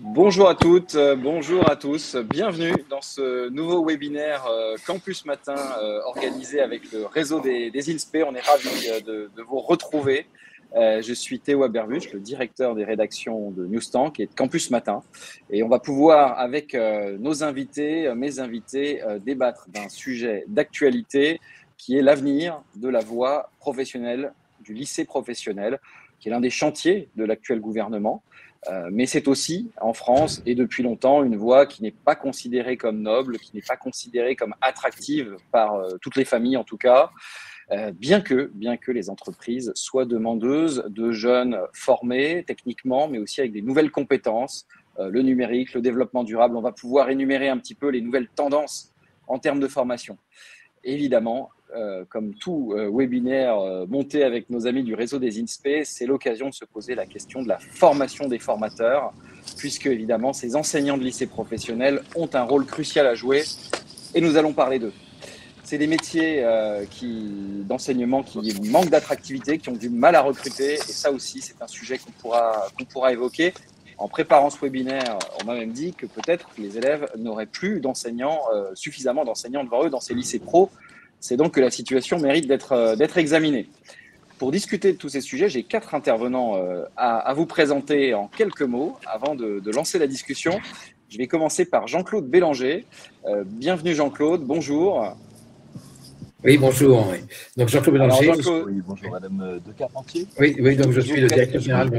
Bonjour à toutes, bonjour à tous. Bienvenue dans ce nouveau webinaire Campus Matin organisé avec le réseau des INSPE. On est ravis de vous retrouver. Je suis Théo Aberbuch, le directeur des rédactions de Newstank et de Campus Matin. Et on va pouvoir, avec nos invités, mes invités, débattre d'un sujet d'actualité qui est l'avenir de la voie professionnelle, du lycée professionnel, qui est l'un des chantiers de l'actuel gouvernement. Mais c'est aussi, en France, et depuis longtemps, une voie qui n'est pas considérée comme noble, qui n'est pas considérée comme attractive par toutes les familles en tout cas, bien que les entreprises soient demandeuses de jeunes formés techniquement, mais aussi avec des nouvelles compétences, le numérique, le développement durable. On va pouvoir énumérer un petit peu les nouvelles tendances en termes de formation. Évidemment, comme tout webinaire monté avec nos amis du réseau des INSPE, c'est l'occasion de se poser la question de la formation des formateurs, puisque évidemment, ces enseignants de lycée professionnel ont un rôle crucial à jouer et nous allons parler d'eux. C'est des métiers d'enseignement qui manquent d'attractivité, qui ont du mal à recruter, et ça aussi, c'est un sujet qu'on pourra évoquer. En préparant ce webinaire, on m'a même dit que peut-être les élèves n'auraient plus d'enseignants, suffisamment d'enseignants devant eux dans ces lycées pro. C'est donc que la situation mérite d'être examinée. Pour discuter de tous ces sujets, j'ai 4 intervenants à vous présenter en quelques mots avant de lancer la discussion. Je vais commencer par Jean-Claude Bélanger. Bienvenue Jean-Claude, bonjour. Oui, bonjour. Donc Jean-Claude Bélanger. Oui, bonjour Madame de Carpentier. Oui, donc je suis le directeur général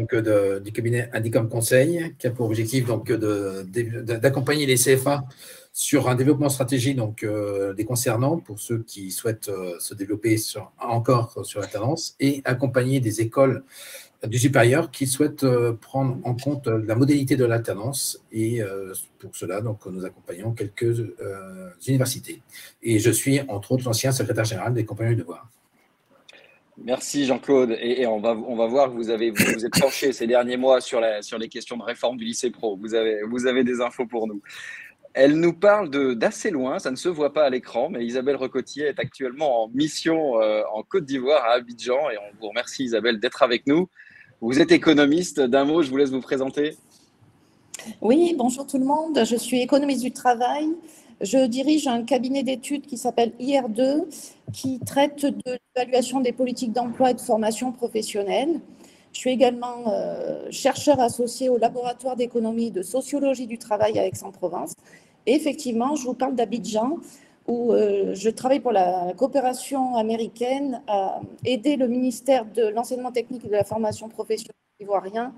du cabinet Indicom Conseil, qui a pour objectif d'accompagner les CFA sur un développement stratégique les concernant pour ceux qui souhaitent se développer encore sur l'alternance et accompagner des écoles du supérieur qui souhaitent prendre en compte la modalité de l'alternance et pour cela, nous accompagnons quelques universités. Et je suis, entre autres, l'ancien secrétaire général des compagnons de devoir. Merci Jean-Claude. Et on va voir que vous êtes penché ces derniers mois sur les questions de réforme du lycée pro. Vous avez des infos pour nous. Elle nous parle d'assez loin, ça ne se voit pas à l'écran, mais Isabelle Recotier est actuellement en mission en Côte d'Ivoire, à Abidjan, et on vous remercie Isabelle d'être avec nous. Vous êtes économiste, d'un mot, je vous laisse vous présenter. Oui, bonjour tout le monde, je suis économiste du travail. Je dirige un cabinet d'études qui s'appelle IR2, qui traite de l'évaluation des politiques d'emploi et de formation professionnelle. Je suis également chercheur associé au laboratoire d'économie et de sociologie du travail à Aix-en-Provence. Et effectivement, je vous parle d'Abidjan, où je travaille pour la coopération américaine à aider le ministère de l'enseignement technique et de la formation professionnelle ivoirien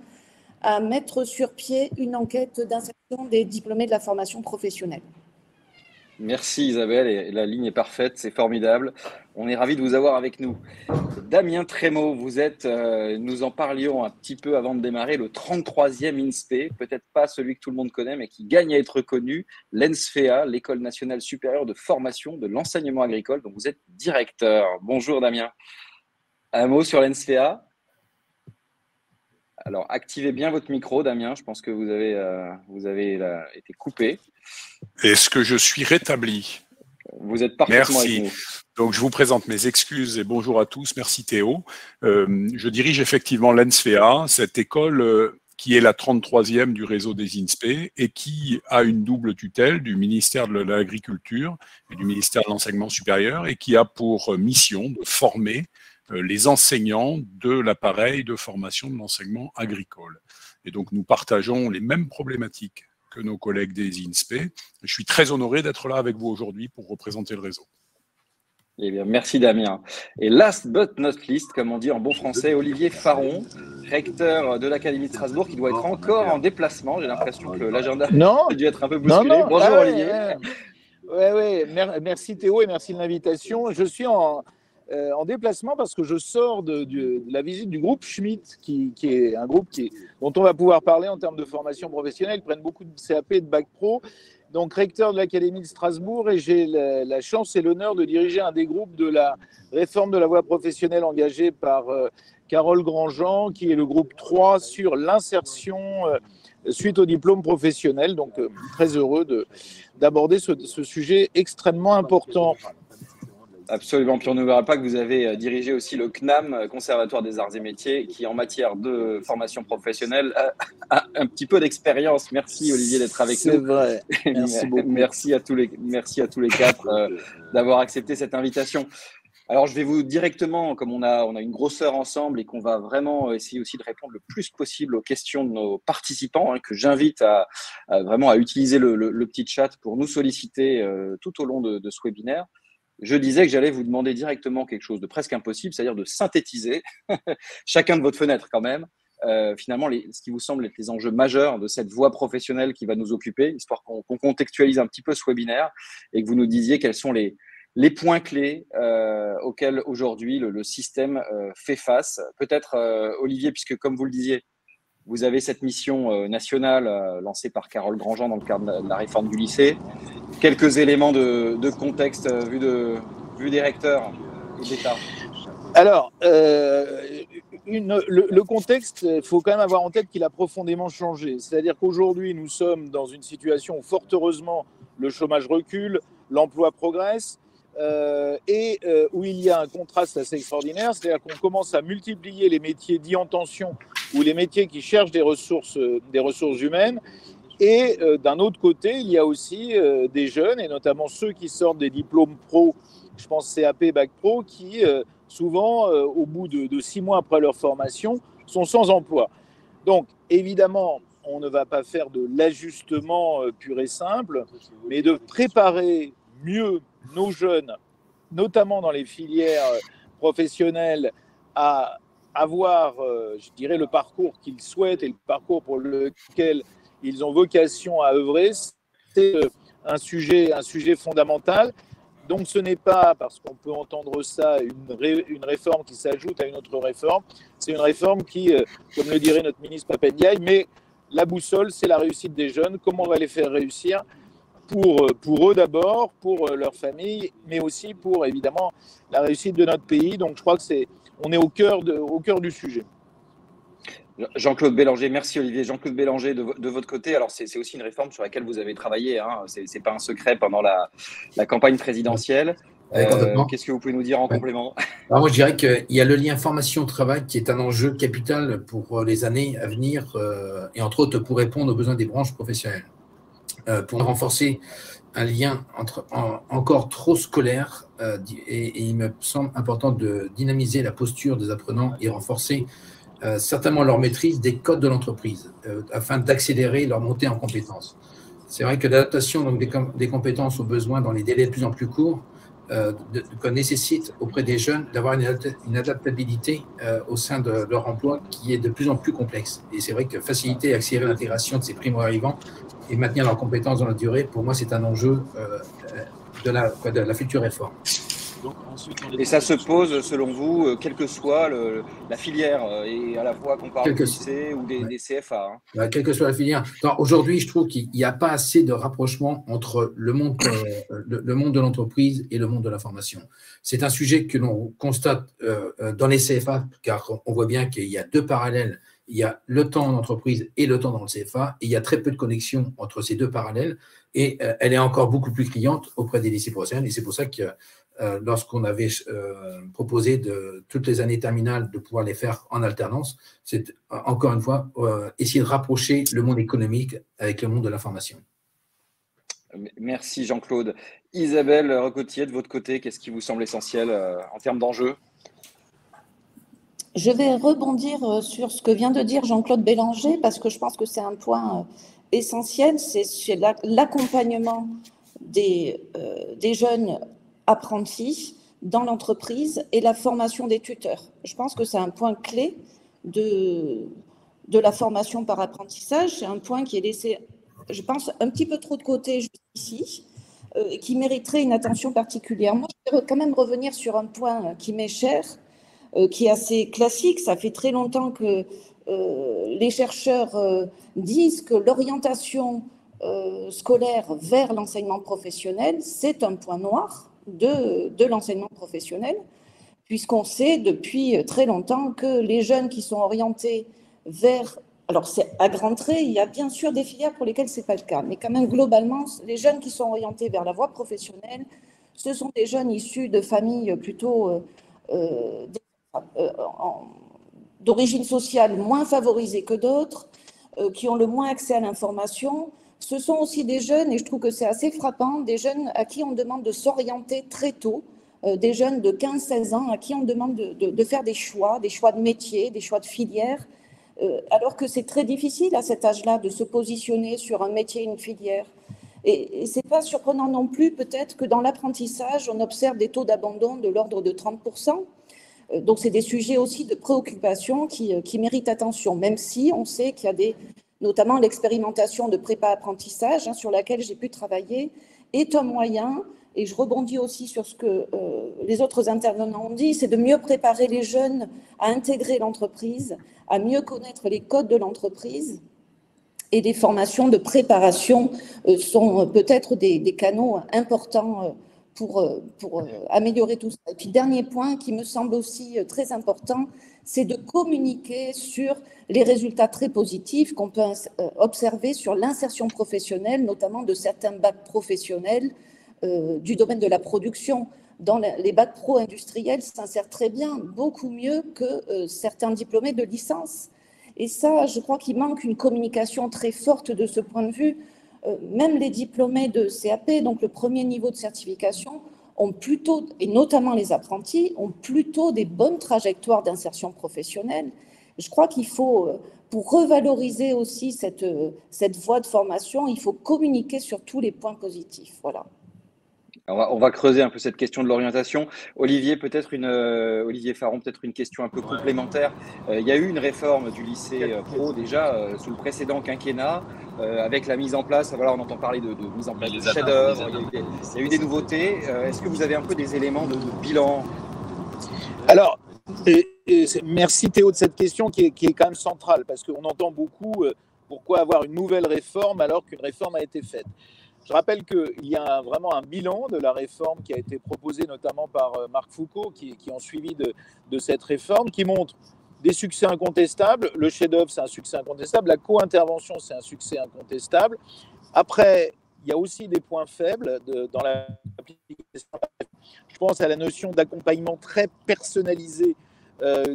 à mettre sur pied une enquête d'insertion des diplômés de la formation professionnelle. Merci Isabelle, et la ligne est parfaite, c'est formidable. On est ravis de vous avoir avec nous. Damien Trémaud, vous êtes, nous en parlions un petit peu avant de démarrer, le 33e INSPE, peut-être pas celui que tout le monde connaît, mais qui gagne à être connu, l'ENSFEA, l'École nationale supérieure de formation de l'enseignement agricole, dont vous êtes directeur. Bonjour Damien. Un mot sur l'ENSFEA? Alors, activez bien votre micro, Damien. Je pense que vous avez été coupé. Est-ce que je suis rétabli? Vous êtes parfaitement avec nous. Donc, je vous présente mes excuses et bonjour à tous. Merci Théo. Je dirige effectivement l'ENSFEA, cette école qui est la 33e du réseau des INSPE et qui a une double tutelle du ministère de l'Agriculture et du ministère de l'Enseignement supérieur et qui a pour mission de former les enseignants de l'appareil de formation de l'enseignement agricole. Et donc, nous partageons les mêmes problématiques que nos collègues des INSPE. Je suis très honoré d'être là avec vous aujourd'hui pour représenter le réseau. Eh bien, merci Damien. Et last but not least, comme on dit en bon français, Olivier Faron, recteur de l'Académie de Strasbourg, qui doit être encore en déplacement. J'ai l'impression que l'agenda a dû être un peu bousculé. Bonjour Olivier. Oui, merci Théo et merci de l'invitation. Je suis en déplacement parce que je sors de la visite du groupe Schmitt, qui est un groupe dont on va pouvoir parler en termes de formation professionnelle. Ils prennent beaucoup de CAP et de Bac Pro. Donc, recteur de l'Académie de Strasbourg, et j'ai la chance et l'honneur de diriger un des groupes de la réforme de la voie professionnelle engagée par Carole Grandjean, qui est le groupe 3 sur l'insertion suite au diplôme professionnel. Donc, très heureux d'aborder ce sujet extrêmement important. Absolument. Puis on n'oubliera pas que vous avez dirigé aussi le CNAM, Conservatoire des Arts et Métiers, qui en matière de formation professionnelle a un petit peu d'expérience. Merci Olivier d'être avec nous. C'est vrai. Merci beaucoup. Merci à tous les quatre d'avoir accepté cette invitation. Alors je vais vous directement, comme on a une grosseur ensemble et qu'on va vraiment essayer aussi de répondre le plus possible aux questions de nos participants, que j'invite vraiment à utiliser le petit chat pour nous solliciter tout au long de ce webinaire. Je disais que j'allais vous demander directement quelque chose de presque impossible, c'est-à-dire de synthétiser chacun de votre fenêtre quand même, finalement, ce qui vous semble être les enjeux majeurs de cette voie professionnelle qui va nous occuper, histoire qu'on contextualise un petit peu ce webinaire et que vous nous disiez quels sont les points clés auxquels aujourd'hui le système fait face. Peut-être, Olivier, puisque comme vous le disiez, vous avez cette mission nationale lancée par Carole Grandjean dans le cadre de la réforme du lycée. Quelques éléments de contexte vu des recteurs et d'État. Alors, le contexte, il faut quand même avoir en tête qu'il a profondément changé. C'est-à-dire qu'aujourd'hui, nous sommes dans une situation où, fort heureusement, le chômage recule, l'emploi progresse, où il y a un contraste assez extraordinaire. C'est-à-dire qu'on commence à multiplier les métiers dits en tension ou les métiers qui cherchent des ressources humaines. Et d'un autre côté, il y a aussi des jeunes, et notamment ceux qui sortent des diplômes pro, je pense CAP, Bac Pro, qui souvent, au bout de 6 mois après leur formation, sont sans emploi. Donc, évidemment, on ne va pas faire de l'ajustement pur et simple, mais de préparer mieux nos jeunes, notamment dans les filières professionnelles, à avoir, je dirais, le parcours qu'ils souhaitent et le parcours pour lequel ils ont vocation à œuvrer, c'est un sujet fondamental. Donc ce n'est pas, parce qu'on peut entendre ça, une réforme qui s'ajoute à une autre réforme, c'est une réforme qui, comme le dirait notre ministre Papendiaï, mais la boussole, c'est la réussite des jeunes, comment on va les faire réussir pour eux d'abord, pour leur famille, mais aussi pour évidemment la réussite de notre pays. Donc je crois qu'on est au cœur du sujet. Jean-Claude Bélanger, merci Olivier. Jean-Claude Bélanger, de votre côté, alors c'est aussi une réforme sur laquelle vous avez travaillé, hein. C'est pas un secret pendant la campagne présidentielle. Qu'est-ce que vous pouvez nous dire en complément? Alors moi, je dirais qu'il y a le lien formation-travail qui est un enjeu capital pour les années à venir et entre autres pour répondre aux besoins des branches professionnelles. Pour renforcer un lien encore trop scolaire et il me semble important de dynamiser la posture des apprenants et renforcer certainement leur maîtrise des codes de l'entreprise afin d'accélérer leur montée en compétences. C'est vrai que l'adaptation des compétences aux besoins dans les délais de plus en plus courts nécessite auprès des jeunes d'avoir une adaptabilité au sein de leur emploi qui est de plus en plus complexe. Et c'est vrai que faciliter et accélérer l'intégration de ces primo-arrivants et maintenir leurs compétences dans la durée, pour moi, c'est un enjeu de la future réforme. Et ça se pose, selon vous, quelle que soit la filière, et à la fois qu'on parle du lycée ou des CFA. Hein. Quelle que soit la filière. Aujourd'hui, je trouve qu'il n'y a pas assez de rapprochement entre le monde de l'entreprise et le monde de la formation. C'est un sujet que l'on constate dans les CFA, car on voit bien qu'il y a 2 parallèles. Il y a le temps en entreprise et le temps dans le CFA, et il y a très peu de connexion entre ces 2 parallèles, et elle est encore beaucoup plus cliente auprès des lycées professionnels, et c'est pour ça que lorsqu'on avait proposé de toutes les années terminales de pouvoir les faire en alternance, c'est encore une fois essayer de rapprocher le monde économique avec le monde de la formation. Merci Jean-Claude. Isabelle Recotier, de votre côté, qu'est-ce qui vous semble essentiel en termes d'enjeux? Je vais rebondir sur ce que vient de dire Jean-Claude Bélanger parce que je pense que c'est un point essentiel, c'est l'accompagnement des jeunes apprentis dans l'entreprise et la formation des tuteurs. Je pense que c'est un point clé de la formation par apprentissage. C'est un point qui est laissé, je pense, un petit peu trop de côté jusqu'ici, qui mériterait une attention particulière. Moi, je vais quand même revenir sur un point qui m'est cher, qui est assez classique. Ça fait très longtemps que les chercheurs disent que l'orientation scolaire vers l'enseignement professionnel, c'est un point noir de l'enseignement professionnel, puisqu'on sait depuis très longtemps que les jeunes qui sont orientés vers... Alors, c'est à grands traits, il y a bien sûr des filières pour lesquelles ce n'est pas le cas, mais quand même, globalement, les jeunes qui sont orientés vers la voie professionnelle Ce sont des jeunes issus de familles plutôt d'origine sociale moins favorisée que d'autres, qui ont le moins accès à l'information. Ce sont aussi des jeunes, et je trouve que c'est assez frappant, des jeunes à qui on demande de s'orienter très tôt, des jeunes de 15-16 ans à qui on demande de faire des choix de métier, des choix de filière, alors que c'est très difficile à cet âge-là de se positionner sur un métier, une filière. Et ce n'est pas surprenant non plus peut-être que dans l'apprentissage, on observe des taux d'abandon de l'ordre de 30%. Donc c'est des sujets aussi de préoccupation qui méritent attention, même si on sait qu'il y a notamment l'expérimentation de prépa-apprentissage sur laquelle j'ai pu travailler, est un moyen, et je rebondis aussi sur ce que les autres intervenants ont dit, c'est de mieux préparer les jeunes à intégrer l'entreprise, à mieux connaître les codes de l'entreprise, et des formations de préparation sont peut-être des canaux importants pour améliorer tout ça. Et puis, dernier point qui me semble aussi très important, c'est de communiquer sur les résultats très positifs qu'on peut observer sur l'insertion professionnelle, notamment de certains bacs professionnels du domaine de la production. Dans les bacs pro industriels s'insèrent très bien, beaucoup mieux que certains diplômés de licence. Et ça, je crois qu'il manque une communication très forte de ce point de vue. Même les diplômés de CAP, donc le premier niveau de certification, ont plutôt, et notamment les apprentis, ont plutôt des bonnes trajectoires d'insertion professionnelle. Je crois qu'il faut, pour revaloriser aussi cette voie de formation, il faut communiquer sur tous les points positifs. Voilà. On va creuser un peu cette question de l'orientation. Olivier Faron, peut-être une question un peu complémentaire. Il y a eu une réforme du lycée pro déjà sous le précédent quinquennat, avec la mise en place, voilà, on entend parler de mise en place de chefs-d'œuvre, il y a eu des nouveautés. Est-ce que vous avez un peu des éléments de bilan? Alors, merci Théo de cette question qui est quand même centrale, parce qu'on entend beaucoup pourquoi avoir une nouvelle réforme alors qu'une réforme a été faite. Je rappelle qu'il y a vraiment un bilan de la réforme qui a été proposée notamment par Marc Foucault, qui ont suivi de cette réforme, qui montre des succès incontestables. Le chef-d'œuvre, c'est un succès incontestable. La co-intervention, c'est un succès incontestable. Après, il y a aussi des points faibles dans l'application. Je pense à la notion d'accompagnement très personnalisé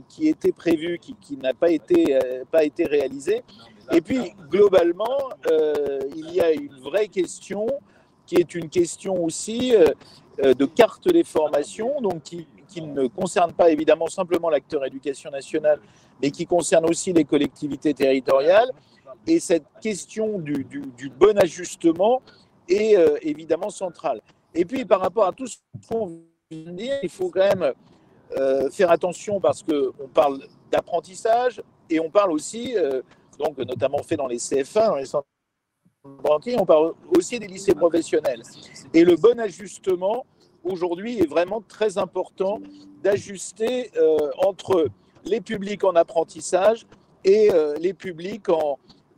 qui était prévu, qui n'a pas été réalisé. Et puis, globalement, il y a une vraie question qui est une question aussi de carte des formations, donc qui ne concerne pas évidemment simplement l'acteur éducation nationale, mais qui concerne aussi les collectivités territoriales. Et cette question du bon ajustement est évidemment centrale. Et puis, par rapport à tout ce qu'on vient de dire, il faut quand même faire attention parce qu'on parle d'apprentissage et on parle aussi... donc notamment fait dans les CFA, dans les centres banquiers, on parle aussi des lycées professionnels. Et le bon ajustement, aujourd'hui, est vraiment très important d'ajuster entre les publics en apprentissage et les publics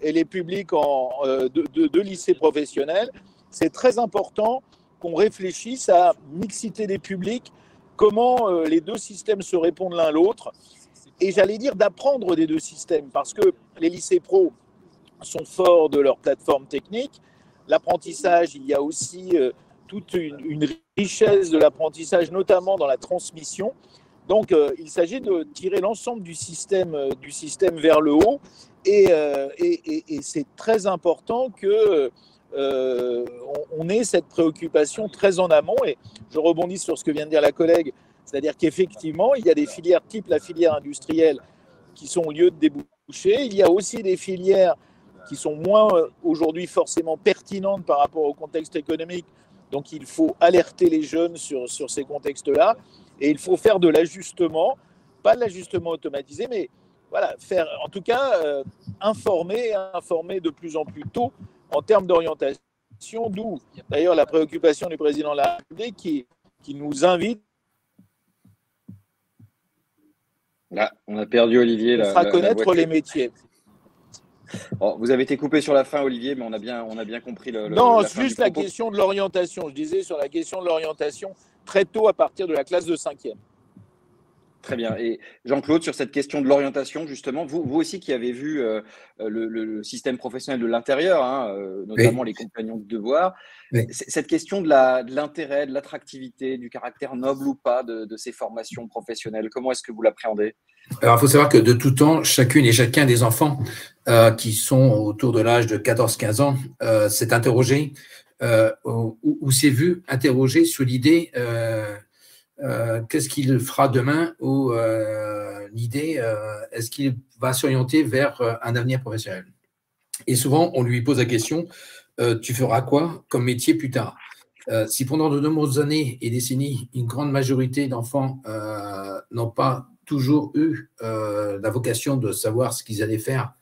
de lycées professionnels. C'est très important qu'on réfléchisse à mixité des publics, comment les deux systèmes se répondent l'un l'autre. Et j'allais dire d'apprendre des deux systèmes, parce que les lycées pro sont forts de leur plateforme technique. L'apprentissage, il y a aussi toute une richesse de l'apprentissage, notamment dans la transmission. Donc, il s'agit de tirer l'ensemble du système vers le haut. Et c'est très important qu'on ait cette préoccupation très en amont. Et je rebondis sur ce que vient de dire la collègue. C'est-à-dire qu'effectivement, il y a des filières type la filière industrielle qui sont lieu de débouchés. Il y a aussi des filières qui sont moins aujourd'hui forcément pertinentes par rapport au contexte économique. Donc, il faut alerter les jeunes sur ces contextes-là. Et il faut faire de l'ajustement, pas de l'ajustement automatisé, mais voilà, faire, en tout cas, informer de plus en plus tôt en termes d'orientation. D'où, d'ailleurs, la préoccupation du président de la République qui nous invite. Là, on a perdu Olivier. On fera connaître les métiers. Bon, vous avez été coupé sur la fin, Olivier, mais on a bien compris Non, juste la question de l'orientation. Je disais sur la question de l'orientation très tôt à partir de la classe de 5e. Très bien. Et Jean-Claude, sur cette question de l'orientation, justement, vous aussi qui avez vu le système professionnel de l'intérieur, hein, notamment Oui, les compagnons de devoir, oui. cette question de l'intérêt, de l'attractivité, du caractère noble ou pas de ces formations professionnelles, comment est-ce que vous l'appréhendez? Alors, il faut savoir que de tout temps, chacune et chacun des enfants qui sont autour de l'âge de 14-15 ans s'est interrogé ou s'est vu interrogé sur l'idée qu'est-ce qu'il fera demain ou l'idée est-ce qu'il va s'orienter vers un avenir professionnel. Et souvent, on lui pose la question tu feras quoi comme métier plus tard? Si pendant de nombreuses années et décennies, une grande majorité d'enfants n'ont pas toujours eu la vocation de savoir ce qu'ils allaient faire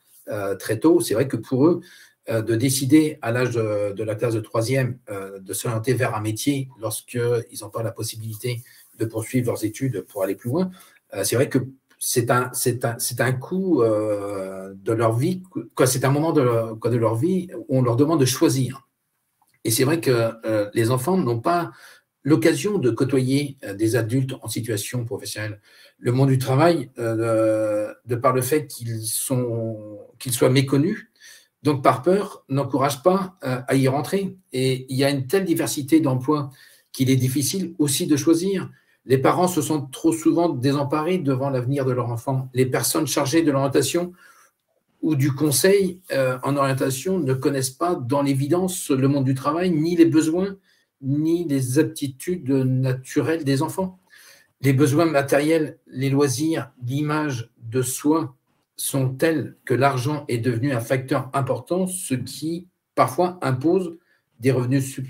très tôt, c'est vrai que pour eux, de décider à l'âge de la classe de troisième de s'orienter vers un métier lorsqu'ils n'ont pas la possibilité de poursuivre leurs études pour aller plus loin, c'est vrai que c'est un coup de leur vie, c'est un moment de leur vie où on leur demande de choisir. Et c'est vrai que les enfants n'ont pas l'occasion de côtoyer des adultes en situation professionnelle. Le monde du travail, de par le fait qu'ils soient méconnus, donc par peur, n'encourage pas à y rentrer. Et il y a une telle diversité d'emplois qu'il est difficile aussi de choisir. Les parents se sentent trop souvent désemparés devant l'avenir de leur enfant. Les personnes chargées de l'orientation ou du conseil en orientation ne connaissent pas dans l'évidence le monde du travail, ni les besoins, ni les aptitudes naturelles des enfants. Les besoins matériels, les loisirs, l'image de soi sont tels que l'argent est devenu un facteur important, ce qui parfois impose des revenus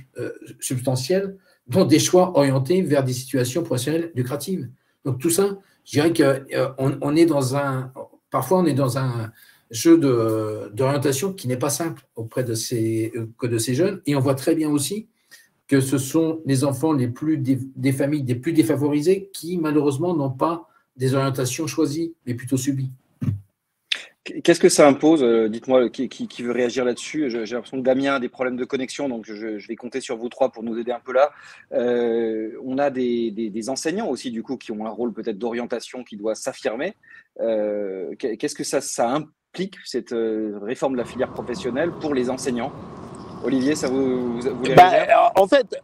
substantiels, dont des choix orientés vers des situations professionnelles lucratives. Donc tout ça, je dirais qu'on est parfois on est dans un jeu d'orientation qui n'est pas simple auprès de ces jeunes. Et on voit très bien aussi que ce sont les enfants des familles les plus défavorisées qui, malheureusement, n'ont pas des orientations choisies, mais plutôt subies. Qu'est-ce que ça impose? Dites-moi qui veut réagir là-dessus. J'ai l'impression que Damien a des problèmes de connexion, donc je vais compter sur vous trois pour nous aider un peu là. On a des enseignants aussi, du coup, qui ont un rôle peut-être d'orientation qui doit s'affirmer. Qu'est-ce que ça implique, cette réforme de la filière professionnelle pour les enseignants? Olivier, ça vous voulez réagir? En fait,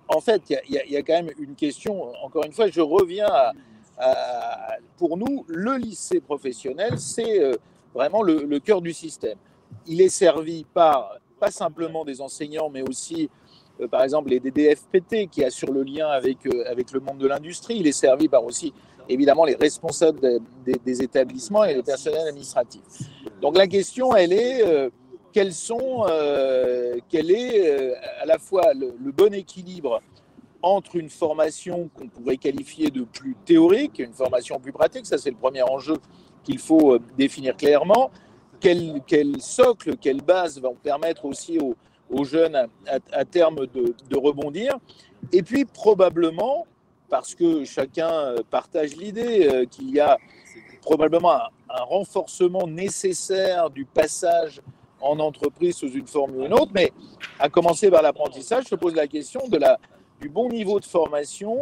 il y a quand même une question. Encore une fois, je reviens pour nous, le lycée professionnel, c'est vraiment le cœur du système. Il est servi par, pas simplement des enseignants, mais aussi, par exemple, les DDFPT qui assurent le lien avec le monde de l'industrie. Il est servi par aussi, évidemment, les responsables des établissements et les personnels administratifs. Donc la question, elle est, quel est à la fois le bon équilibre entre une formation qu'on pourrait qualifier de plus théorique et une formation plus pratique. Ça, c'est le premier enjeu qu'il faut définir clairement. Quel socle, quelle base vont permettre aussi aux jeunes à terme de rebondir. Et puis, probablement, parce que chacun partage l'idée qu'il y a probablement un renforcement nécessaire du passage en entreprise sous une forme ou une autre, mais à commencer par l'apprentissage, se pose la question du bon niveau de formation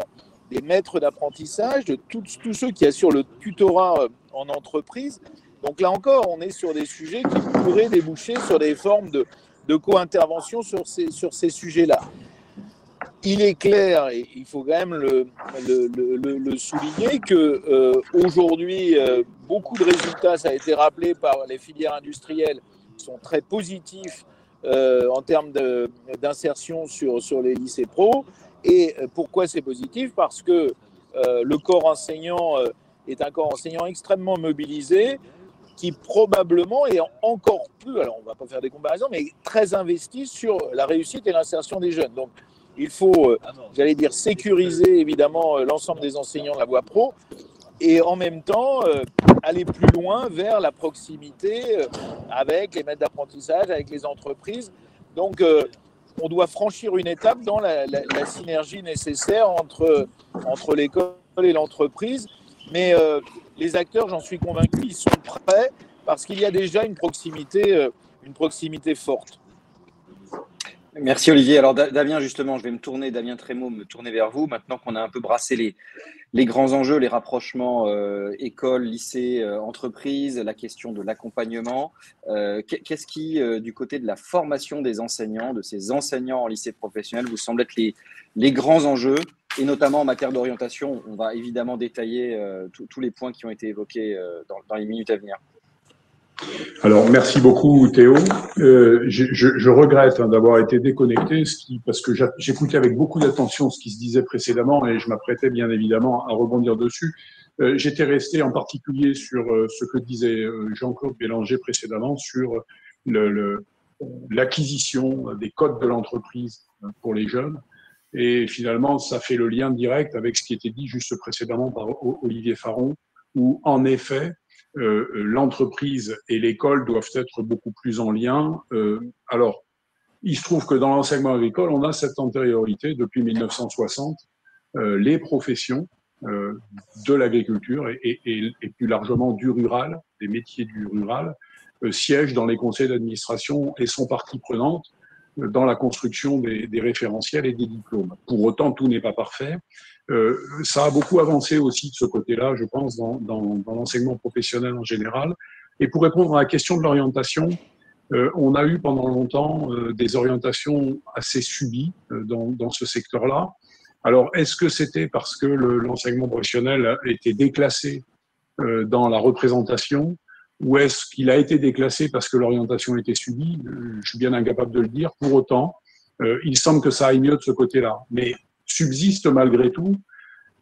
des maîtres d'apprentissage, de tous ceux qui assurent le tutorat en entreprise. Donc là encore, on est sur des sujets qui pourraient déboucher sur des formes de co-intervention sur ces sujets-là. Il est clair, et il faut quand même le souligner, qu'aujourd'hui, beaucoup de résultats, ça a été rappelé par les filières industrielles, sont très positifs en termes d'insertion sur les lycées pro. Et pourquoi c'est positif? Parce que le corps enseignant est un corps enseignant extrêmement mobilisé, qui probablement est encore plus, alors on ne va pas faire des comparaisons, mais très investi sur la réussite et l'insertion des jeunes. Donc il faut, j'allais dire, sécuriser évidemment l'ensemble des enseignants de la voie pro, et en même temps aller plus loin vers la proximité avec les maîtres d'apprentissage, avec les entreprises. Donc on doit franchir une étape dans la synergie nécessaire entre l'école et l'entreprise. Mais les acteurs, j'en suis convaincu, ils sont prêts parce qu'il y a déjà une proximité forte. Merci Olivier. Alors Damien, justement, Damien Trémaux, me tourner vers vous. Maintenant qu'on a un peu brassé les grands enjeux, les rapprochements école, lycée, entreprise, la question de l'accompagnement, qu'est-ce qui, du côté de la formation des enseignants, de ces enseignants en lycée professionnel, vous semble être les grands enjeux, et notamment en matière d'orientation? On va évidemment détailler tous les points qui ont été évoqués dans les minutes à venir. Alors, merci beaucoup Théo. Je regrette d'avoir été déconnecté parce que j'écoutais avec beaucoup d'attention ce qui se disait précédemment et je m'apprêtais bien évidemment à rebondir dessus. J'étais resté en particulier sur ce que disait Jean-Claude Bélanger précédemment sur l'acquisition des codes de l'entreprise pour les jeunes. Et finalement, ça fait le lien direct avec ce qui était dit juste précédemment par Olivier Faron, où en effet, l'entreprise et l'école doivent être beaucoup plus en lien. Alors, il se trouve que dans l'enseignement agricole, on a cette antériorité depuis 1960. Les professions de l'agriculture et plus largement du rural, des métiers du rural, siègent dans les conseils d'administration et sont partie prenante dans la construction des référentiels et des diplômes. Pour autant, tout n'est pas parfait. Ça a beaucoup avancé aussi de ce côté-là, je pense, dans l'enseignement professionnel en général. Et pour répondre à la question de l'orientation, on a eu pendant longtemps des orientations assez subies dans ce secteur-là. Alors, est-ce que c'était parce que l'enseignement professionnel était déclassé dans la représentation, ou est-ce qu'il a été déclassé parce que l'orientation était subie? Je suis bien incapable de le dire. Pour autant, il semble que ça aille mieux de ce côté-là. Mais subsiste malgré tout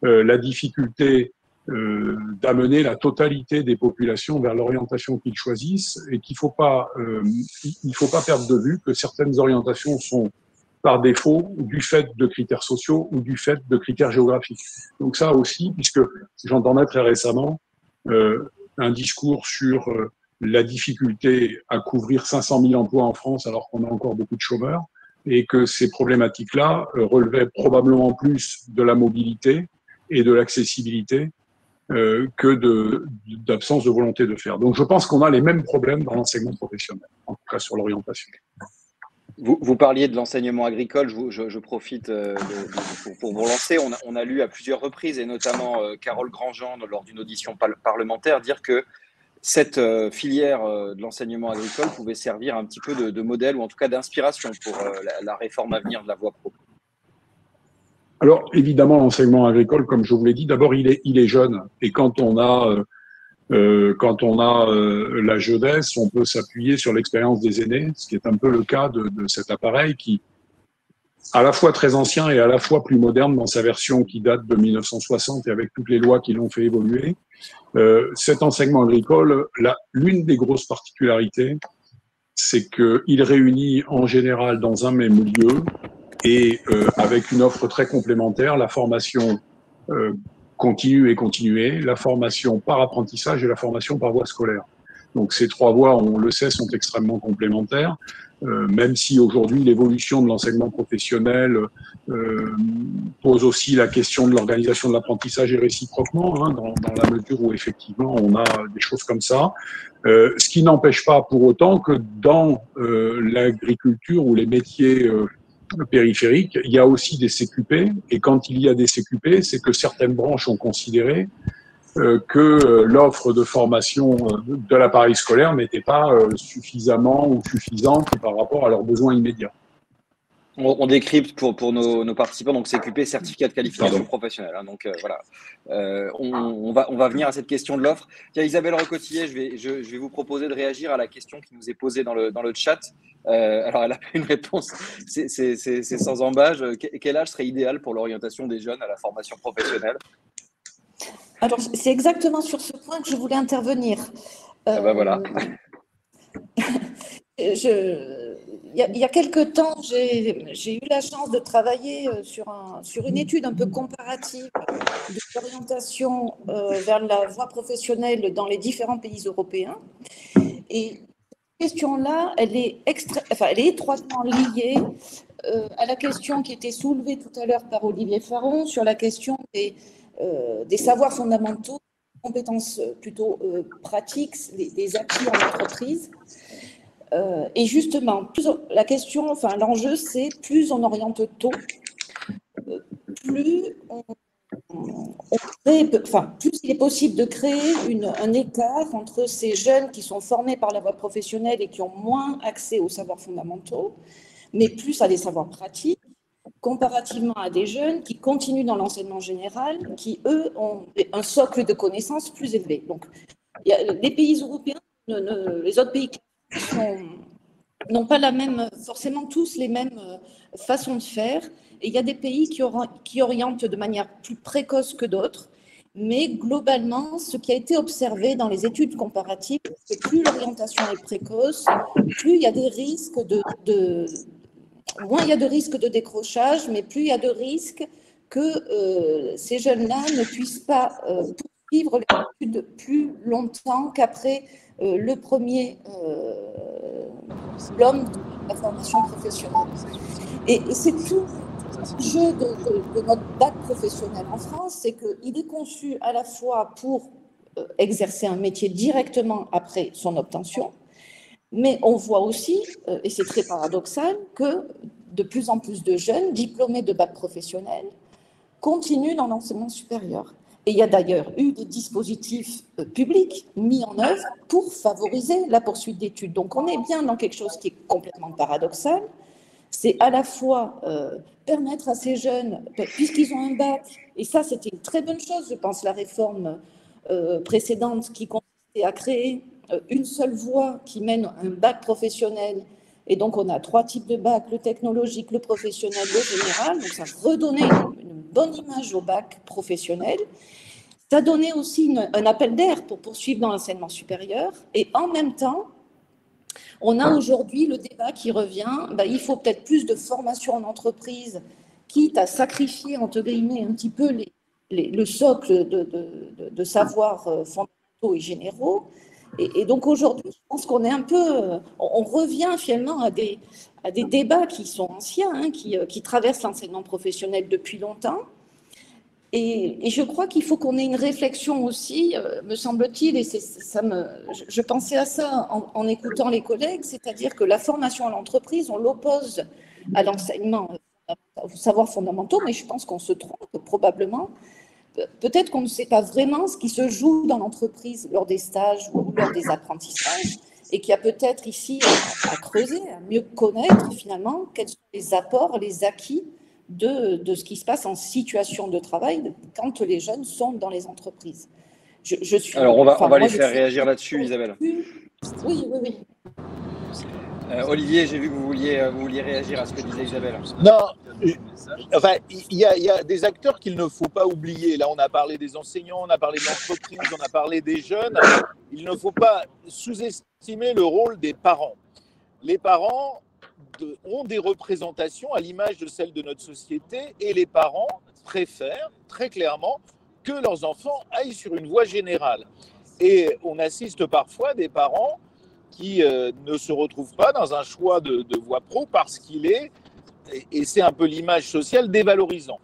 la difficulté d'amener la totalité des populations vers l'orientation qu'ils choisissent et qu'il faut pas perdre de vue que certaines orientations sont par défaut du fait de critères sociaux ou du fait de critères géographiques. Donc ça aussi, puisque j'entendais très récemment un discours sur la difficulté à couvrir 500 000 emplois en France alors qu'on a encore beaucoup de chômeurs et que ces problématiques-là relevaient probablement plus de la mobilité et de l'accessibilité que d'absence de volonté de faire. Donc je pense qu'on a les mêmes problèmes dans l'enseignement professionnel, en tout cas sur l'orientation. Vous parliez de l'enseignement agricole, je profite pour vous relancer. On a lu à plusieurs reprises, et notamment Carole Grandjean, lors d'une audition parlementaire, dire que cette filière de l'enseignement agricole pouvait servir un petit peu de modèle, ou en tout cas d'inspiration pour la réforme à venir de la voie pro. Alors, évidemment, l'enseignement agricole, comme je vous l'ai dit, d'abord, il est jeune. Et quand on a la jeunesse, on peut s'appuyer sur l'expérience des aînés, ce qui est un peu le cas de cet appareil qui, à la fois très ancien et à la fois plus moderne dans sa version qui date de 1960 et avec toutes les lois qui l'ont fait évoluer. Cet enseignement agricole, l'une des grosses particularités, c'est qu'il réunit en général dans un même lieu et avec une offre très complémentaire, la formation continue et continuée, la formation par apprentissage et la formation par voie scolaire. Donc ces trois voies, on le sait, sont extrêmement complémentaires, même si aujourd'hui l'évolution de l'enseignement professionnel pose aussi la question de l'organisation de l'apprentissage et réciproquement, hein, dans la mesure où effectivement on a des choses comme ça. Ce qui n'empêche pas pour autant que dans l'agriculture ou les métiers périphériques, il y a aussi des CQP, et quand il y a des CQP, c'est que certaines branches ont considéré que l'offre de formation de l'appareil scolaire n'était pas suffisamment ou suffisante par rapport à leurs besoins immédiats. On décrypte pour nos participants, donc CQP, certificat de qualification professionnelle. Hein, donc voilà, on va venir à cette question de l'offre. Tiens, Isabelle Recotillet, je vais vous proposer de réagir à la question qui nous est posée dans le chat. Alors, elle a une réponse, c'est sans embâche. Quel âge serait idéal pour l'orientation des jeunes à la formation professionnelle? Alors, c'est exactement sur ce point que je voulais intervenir. Ben voilà. Il y a quelque temps, j'ai eu la chance de travailler sur une étude un peu comparative de l'orientation vers la voie professionnelle dans les différents pays européens. Et cette question-là, elle est étroitement liée à la question qui était soulevée tout à l'heure par Olivier Faron sur la question des savoirs fondamentaux, des compétences plutôt pratiques, des acquis en entreprise. Et justement, la question, enfin l'enjeu, c'est plus on oriente tôt, plus plus il est possible de créer un écart entre ces jeunes qui sont formés par la voie professionnelle et qui ont moins accès aux savoirs fondamentaux, mais plus à des savoirs pratiques, comparativement à des jeunes qui continuent dans l'enseignement général, qui, eux, ont un socle de connaissances plus élevé. Donc, les pays européens, les autres pays n'ont pas forcément tous les mêmes façons de faire. Et il y a des pays qui orientent de manière plus précoce que d'autres. Mais globalement, ce qui a été observé dans les études comparatives, c'est que plus l'orientation est précoce, plus il y a des risques moins il y a de risques de décrochage, mais plus il y a de risques que ces jeunes-là ne puissent pas poursuivre les études plus longtemps qu'après le premier diplôme de la formation professionnelle. Et c'est tout l'enjeu de notre bac professionnel en France, c'est qu'il est conçu à la fois pour exercer un métier directement après son obtention, mais on voit aussi, et c'est très paradoxal, que de plus en plus de jeunes diplômés de bac professionnel continuent dans l'enseignement supérieur. Et il y a d'ailleurs eu des dispositifs publics mis en œuvre pour favoriser la poursuite d'études. Donc on est bien dans quelque chose qui est complètement paradoxal. C'est à la fois permettre à ces jeunes, puisqu'ils ont un bac, et ça c'était une très bonne chose, je pense, la réforme précédente qui consistait à créer une seule voie qui mène à un bac professionnel. Et donc on a 3 types de bac, le technologique, le professionnel, le général. Donc ça redonnait une bonne image au bac professionnel. Ça donnait aussi un appel d'air pour poursuivre dans l'enseignement supérieur. Et en même temps, on a aujourd'hui le débat qui revient, il faut peut-être plus de formation en entreprise, quitte à sacrifier, entre guillemets, un petit peu le socle de savoirs fondamentaux et généraux. Et donc aujourd'hui, je pense qu'on est un peu, on revient finalement à des débats qui sont anciens, qui traversent l'enseignement professionnel depuis longtemps. Et je crois qu'il faut qu'on ait une réflexion aussi, me semble-t-il, et je pensais à ça en écoutant les collègues, c'est-à-dire que la formation à l'entreprise, on l'oppose à l'enseignement aux savoirs fondamentaux, mais je pense qu'on se trompe probablement. Peut-être qu'on ne sait pas vraiment ce qui se joue dans l'entreprise lors des stages ou lors des apprentissages, et qu'il y a peut-être ici à creuser, à mieux connaître finalement quels sont les apports, les acquis de ce qui se passe en situation de travail quand les jeunes sont dans les entreprises. Alors, on va les faire réagir là-dessus, Isabelle. Oui. Olivier, j'ai vu que vous vouliez réagir à ce que disait Isabelle. Non, enfin, il y a des acteurs qu'il ne faut pas oublier. Là, on a parlé des enseignants, on a parlé de l'entreprise, on a parlé des jeunes. Il ne faut pas sous-estimer le rôle des parents. Les parents ont des représentations à l'image de celles de notre société et les parents préfèrent très clairement que leurs enfants aillent sur une voie générale. Et on assiste parfois à des parents qui ne se retrouvent pas dans un choix de voie pro parce qu'il est, et c'est un peu l'image sociale, dévalorisant.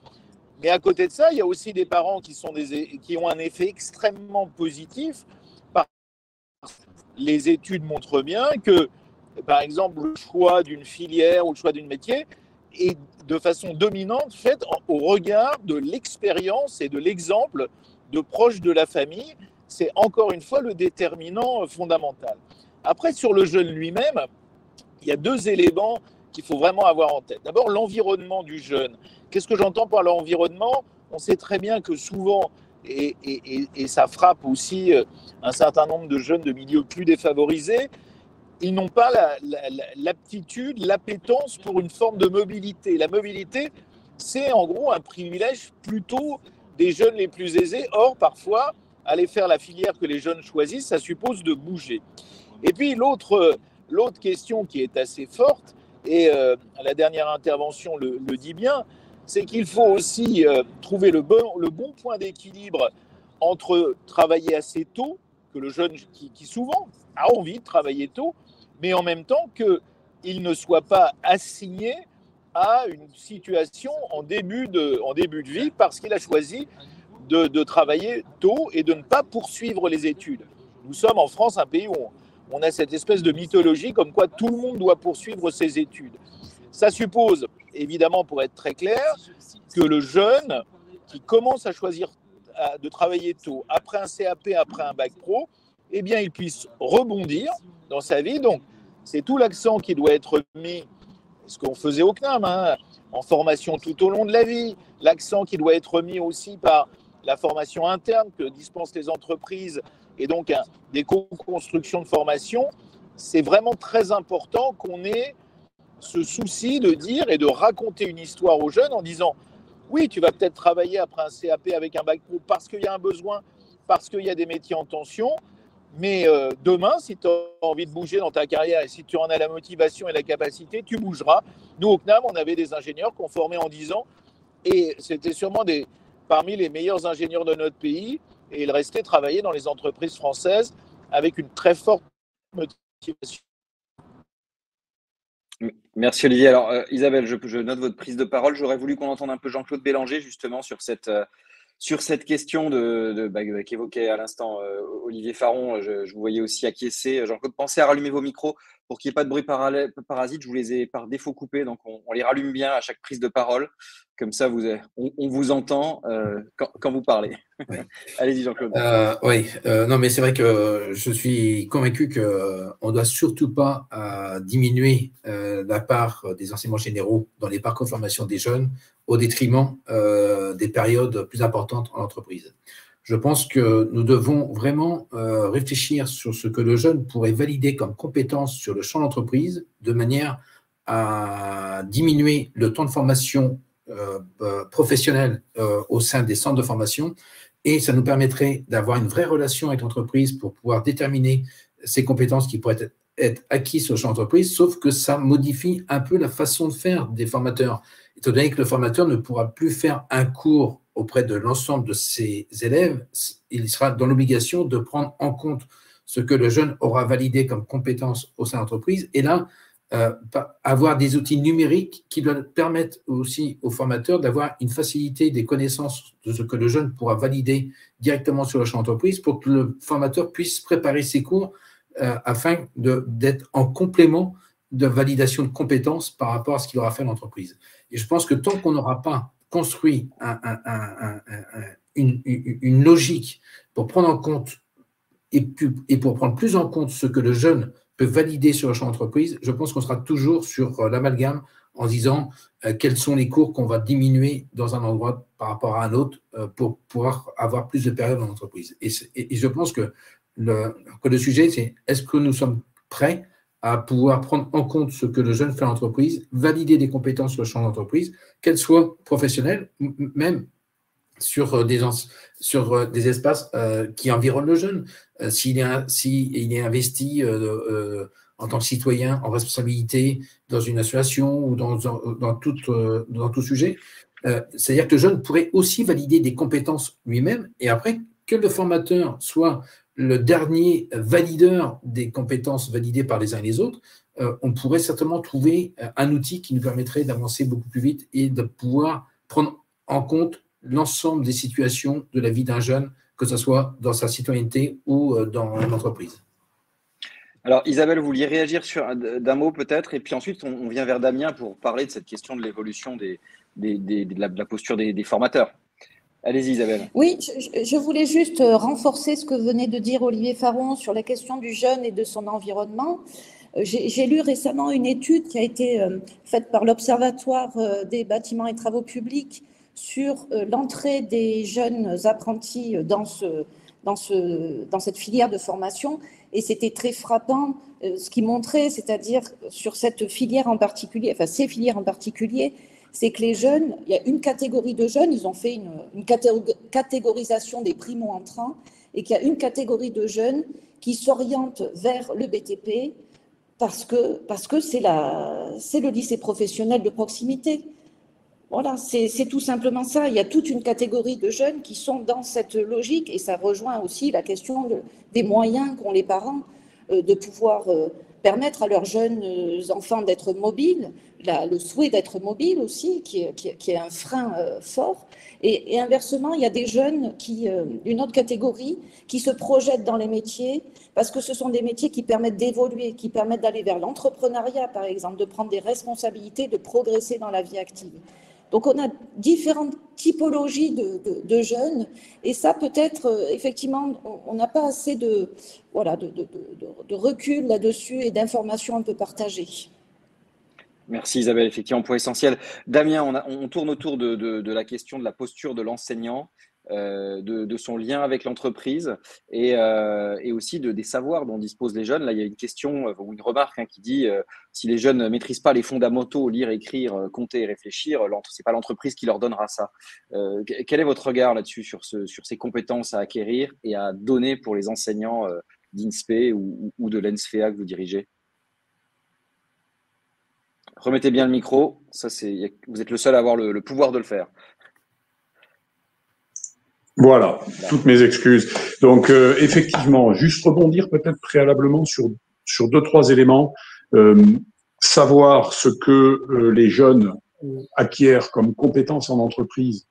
Mais à côté de ça, il y a aussi des parents qui ont un effet extrêmement positif. Les études montrent bien que, par exemple, le choix d'une filière ou le choix d'un métier est de façon dominante fait au regard de l'expérience et de l'exemple de proches de la famille. C'est encore une fois le déterminant fondamental. Après, sur le jeune lui-même, il y a 2 éléments qu'il faut vraiment avoir en tête. D'abord, l'environnement du jeune. Qu'est-ce que j'entends par l'environnement ? On sait très bien que souvent, et ça frappe aussi un certain nombre de jeunes de milieux plus défavorisés, ils n'ont pas l'aptitude, l'appétence pour une forme de mobilité. La mobilité, c'est en gros un privilège plutôt des jeunes les plus aisés. Or, parfois, aller faire la filière que les jeunes choisissent, ça suppose de bouger. Et puis, l'autre question qui est assez forte, et la dernière intervention le dit bien, c'est qu'il faut aussi trouver le bon point d'équilibre entre travailler assez tôt, que le jeune qui souvent a envie de travailler tôt, mais en même temps qu'il ne soit pas assigné à une situation en début de vie parce qu'il a choisi de travailler tôt et de ne pas poursuivre les études. Nous sommes en France un pays où on a cette espèce de mythologie comme quoi tout le monde doit poursuivre ses études. Ça suppose, évidemment, pour être très clair, que le jeune qui commence à choisir de travailler tôt, après un CAP, après un bac pro, eh bien, il puisse rebondir dans sa vie. Donc, c'est tout l'accent qui doit être mis, ce qu'on faisait au CNAM, en formation tout au long de la vie, l'accent qui doit être mis aussi par la formation interne que dispensent les entreprises et donc des co-constructions de formation. C'est vraiment très important qu'on ait ce souci de dire et de raconter une histoire aux jeunes en disant oui, tu vas peut-être travailler après un CAP avec un bac pro parce qu'il y a un besoin, parce qu'il y a des métiers en tension, mais demain, si tu as envie de bouger dans ta carrière et si tu en as la motivation et la capacité, tu bougeras. Nous, au CNAM, on avait des ingénieurs qu'on formait en 10 ans et c'était sûrement parmi les meilleurs ingénieurs de notre pays et ils restaient travailler dans les entreprises françaises avec une très forte motivation. Merci Olivier. Alors Isabelle, je note votre prise de parole. J'aurais voulu qu'on entende un peu Jean-Claude Bélanger justement sur cette question qu'évoquait à l'instant Olivier Faron. Je vous voyais aussi acquiescer. Jean-Claude, pensez à rallumer vos micros pour qu'il n'y ait pas de bruit parasite. Je vous les ai par défaut coupés, donc on les rallume bien à chaque prise de parole. Comme ça, on vous entend quand vous parlez. Oui. Allez-y Jean-Claude. Oui, non, mais c'est vrai que je suis convaincu qu'on ne doit surtout pas diminuer la part des enseignements généraux dans les parcours de formation des jeunes au détriment des périodes plus importantes en entreprise. Je pense que nous devons vraiment réfléchir sur ce que le jeune pourrait valider comme compétence sur le champ d'entreprise de manière à diminuer le temps de formation professionnel au sein des centres de formation et ça nous permettrait d'avoir une vraie relation avec l'entreprise pour pouvoir déterminer ces compétences qui pourraient être acquises sur le champ d'entreprise, sauf que ça modifie un peu la façon de faire des formateurs. Étant donné que le formateur ne pourra plus faire un cours auprès de l'ensemble de ses élèves, il sera dans l'obligation de prendre en compte ce que le jeune aura validé comme compétences au sein de l'entreprise. Et là, avoir des outils numériques qui doivent permettre aussi aux formateurs d'avoir une facilité des connaissances de ce que le jeune pourra valider directement sur le champ d'entreprise pour que le formateur puisse préparer ses cours afin d'être en complément de validation de compétences par rapport à ce qu'il aura fait à l'entreprise. Et je pense que tant qu'on n'aura pas construit une logique pour prendre en compte et pour prendre plus en compte ce que le jeune peut valider sur le champ d'entreprise, je pense qu'on sera toujours sur l'amalgame en disant quels sont les cours qu'on va diminuer dans un endroit par rapport à un autre pour pouvoir avoir plus de périodes en entreprise. Et je pense que le sujet, c'est est-ce que nous sommes prêts à pouvoir prendre en compte ce que le jeune fait en entreprise, valider des compétences sur le champ d'entreprise, qu'elles soient professionnelles, même sur des espaces qui environnent le jeune. S'il est investi en tant que citoyen, en responsabilité, dans une association ou dans tout sujet, c'est-à-dire que le jeune pourrait aussi valider des compétences lui-même et après que le formateur soit le dernier valideur des compétences validées par les uns et les autres, on pourrait certainement trouver un outil qui nous permettrait d'avancer beaucoup plus vite et de pouvoir prendre en compte l'ensemble des situations de la vie d'un jeune, que ce soit dans sa citoyenneté ou dans l'entreprise. Alors Isabelle, vous vouliez réagir d'un mot peut-être, et puis ensuite on vient vers Damien pour parler de cette question de l'évolution de la posture des formateurs. Allez-y Isabelle. Oui, je voulais juste renforcer ce que venait de dire Olivier Faron sur la question du jeune et de son environnement. J'ai lu récemment une étude qui a été faite par l'Observatoire des bâtiments et travaux publics sur l'entrée des jeunes apprentis dans cette filière de formation. Et c'était très frappant ce qui montrait, c'est-à-dire sur cette filière en particulier, enfin ces filières en particulier, c'est que les jeunes, il y a une catégorie de jeunes, ils ont fait une catégorisation des primo-entrants, et qu'il y a une catégorie de jeunes qui s'orientent vers le BTP parce que c'est le lycée professionnel de proximité. Voilà, c'est tout simplement ça. Il y a toute une catégorie de jeunes qui sont dans cette logique et ça rejoint aussi la question des moyens qu'ont les parents de pouvoir permettre à leurs jeunes enfants d'être mobiles, le souhait d'être mobile aussi, qui est un frein fort. Et inversement, il y a des jeunes une autre catégorie, qui se projettent dans les métiers parce que ce sont des métiers qui permettent d'évoluer, qui permettent d'aller vers l'entrepreneuriat, par exemple, de prendre des responsabilités, de progresser dans la vie active. Donc, on a différentes typologies de jeunes, et ça, peut-être, effectivement, on n'a pas assez de recul là-dessus et d'informations un peu partagées. Merci Isabelle, effectivement, point essentiel. Damien, on tourne autour de la question de la posture de l'enseignant, de son lien avec l'entreprise et aussi des savoirs dont disposent les jeunes. Là, il y a une question ou une remarque qui dit si les jeunes ne maîtrisent pas les fondamentaux, lire, écrire, compter et réfléchir, c'est pas l'entreprise qui leur donnera ça. Quel est votre regard là-dessus sur ces compétences à acquérir et à donner pour les enseignants d'INSPE ou de l'ENSFEA que vous dirigez? Remettez bien le micro, vous êtes le seul à avoir le pouvoir de le faire. Voilà, toutes mes excuses. Donc, effectivement, juste rebondir peut-être préalablement sur 2-3 éléments. Savoir ce que les jeunes acquièrent comme compétences en entreprise.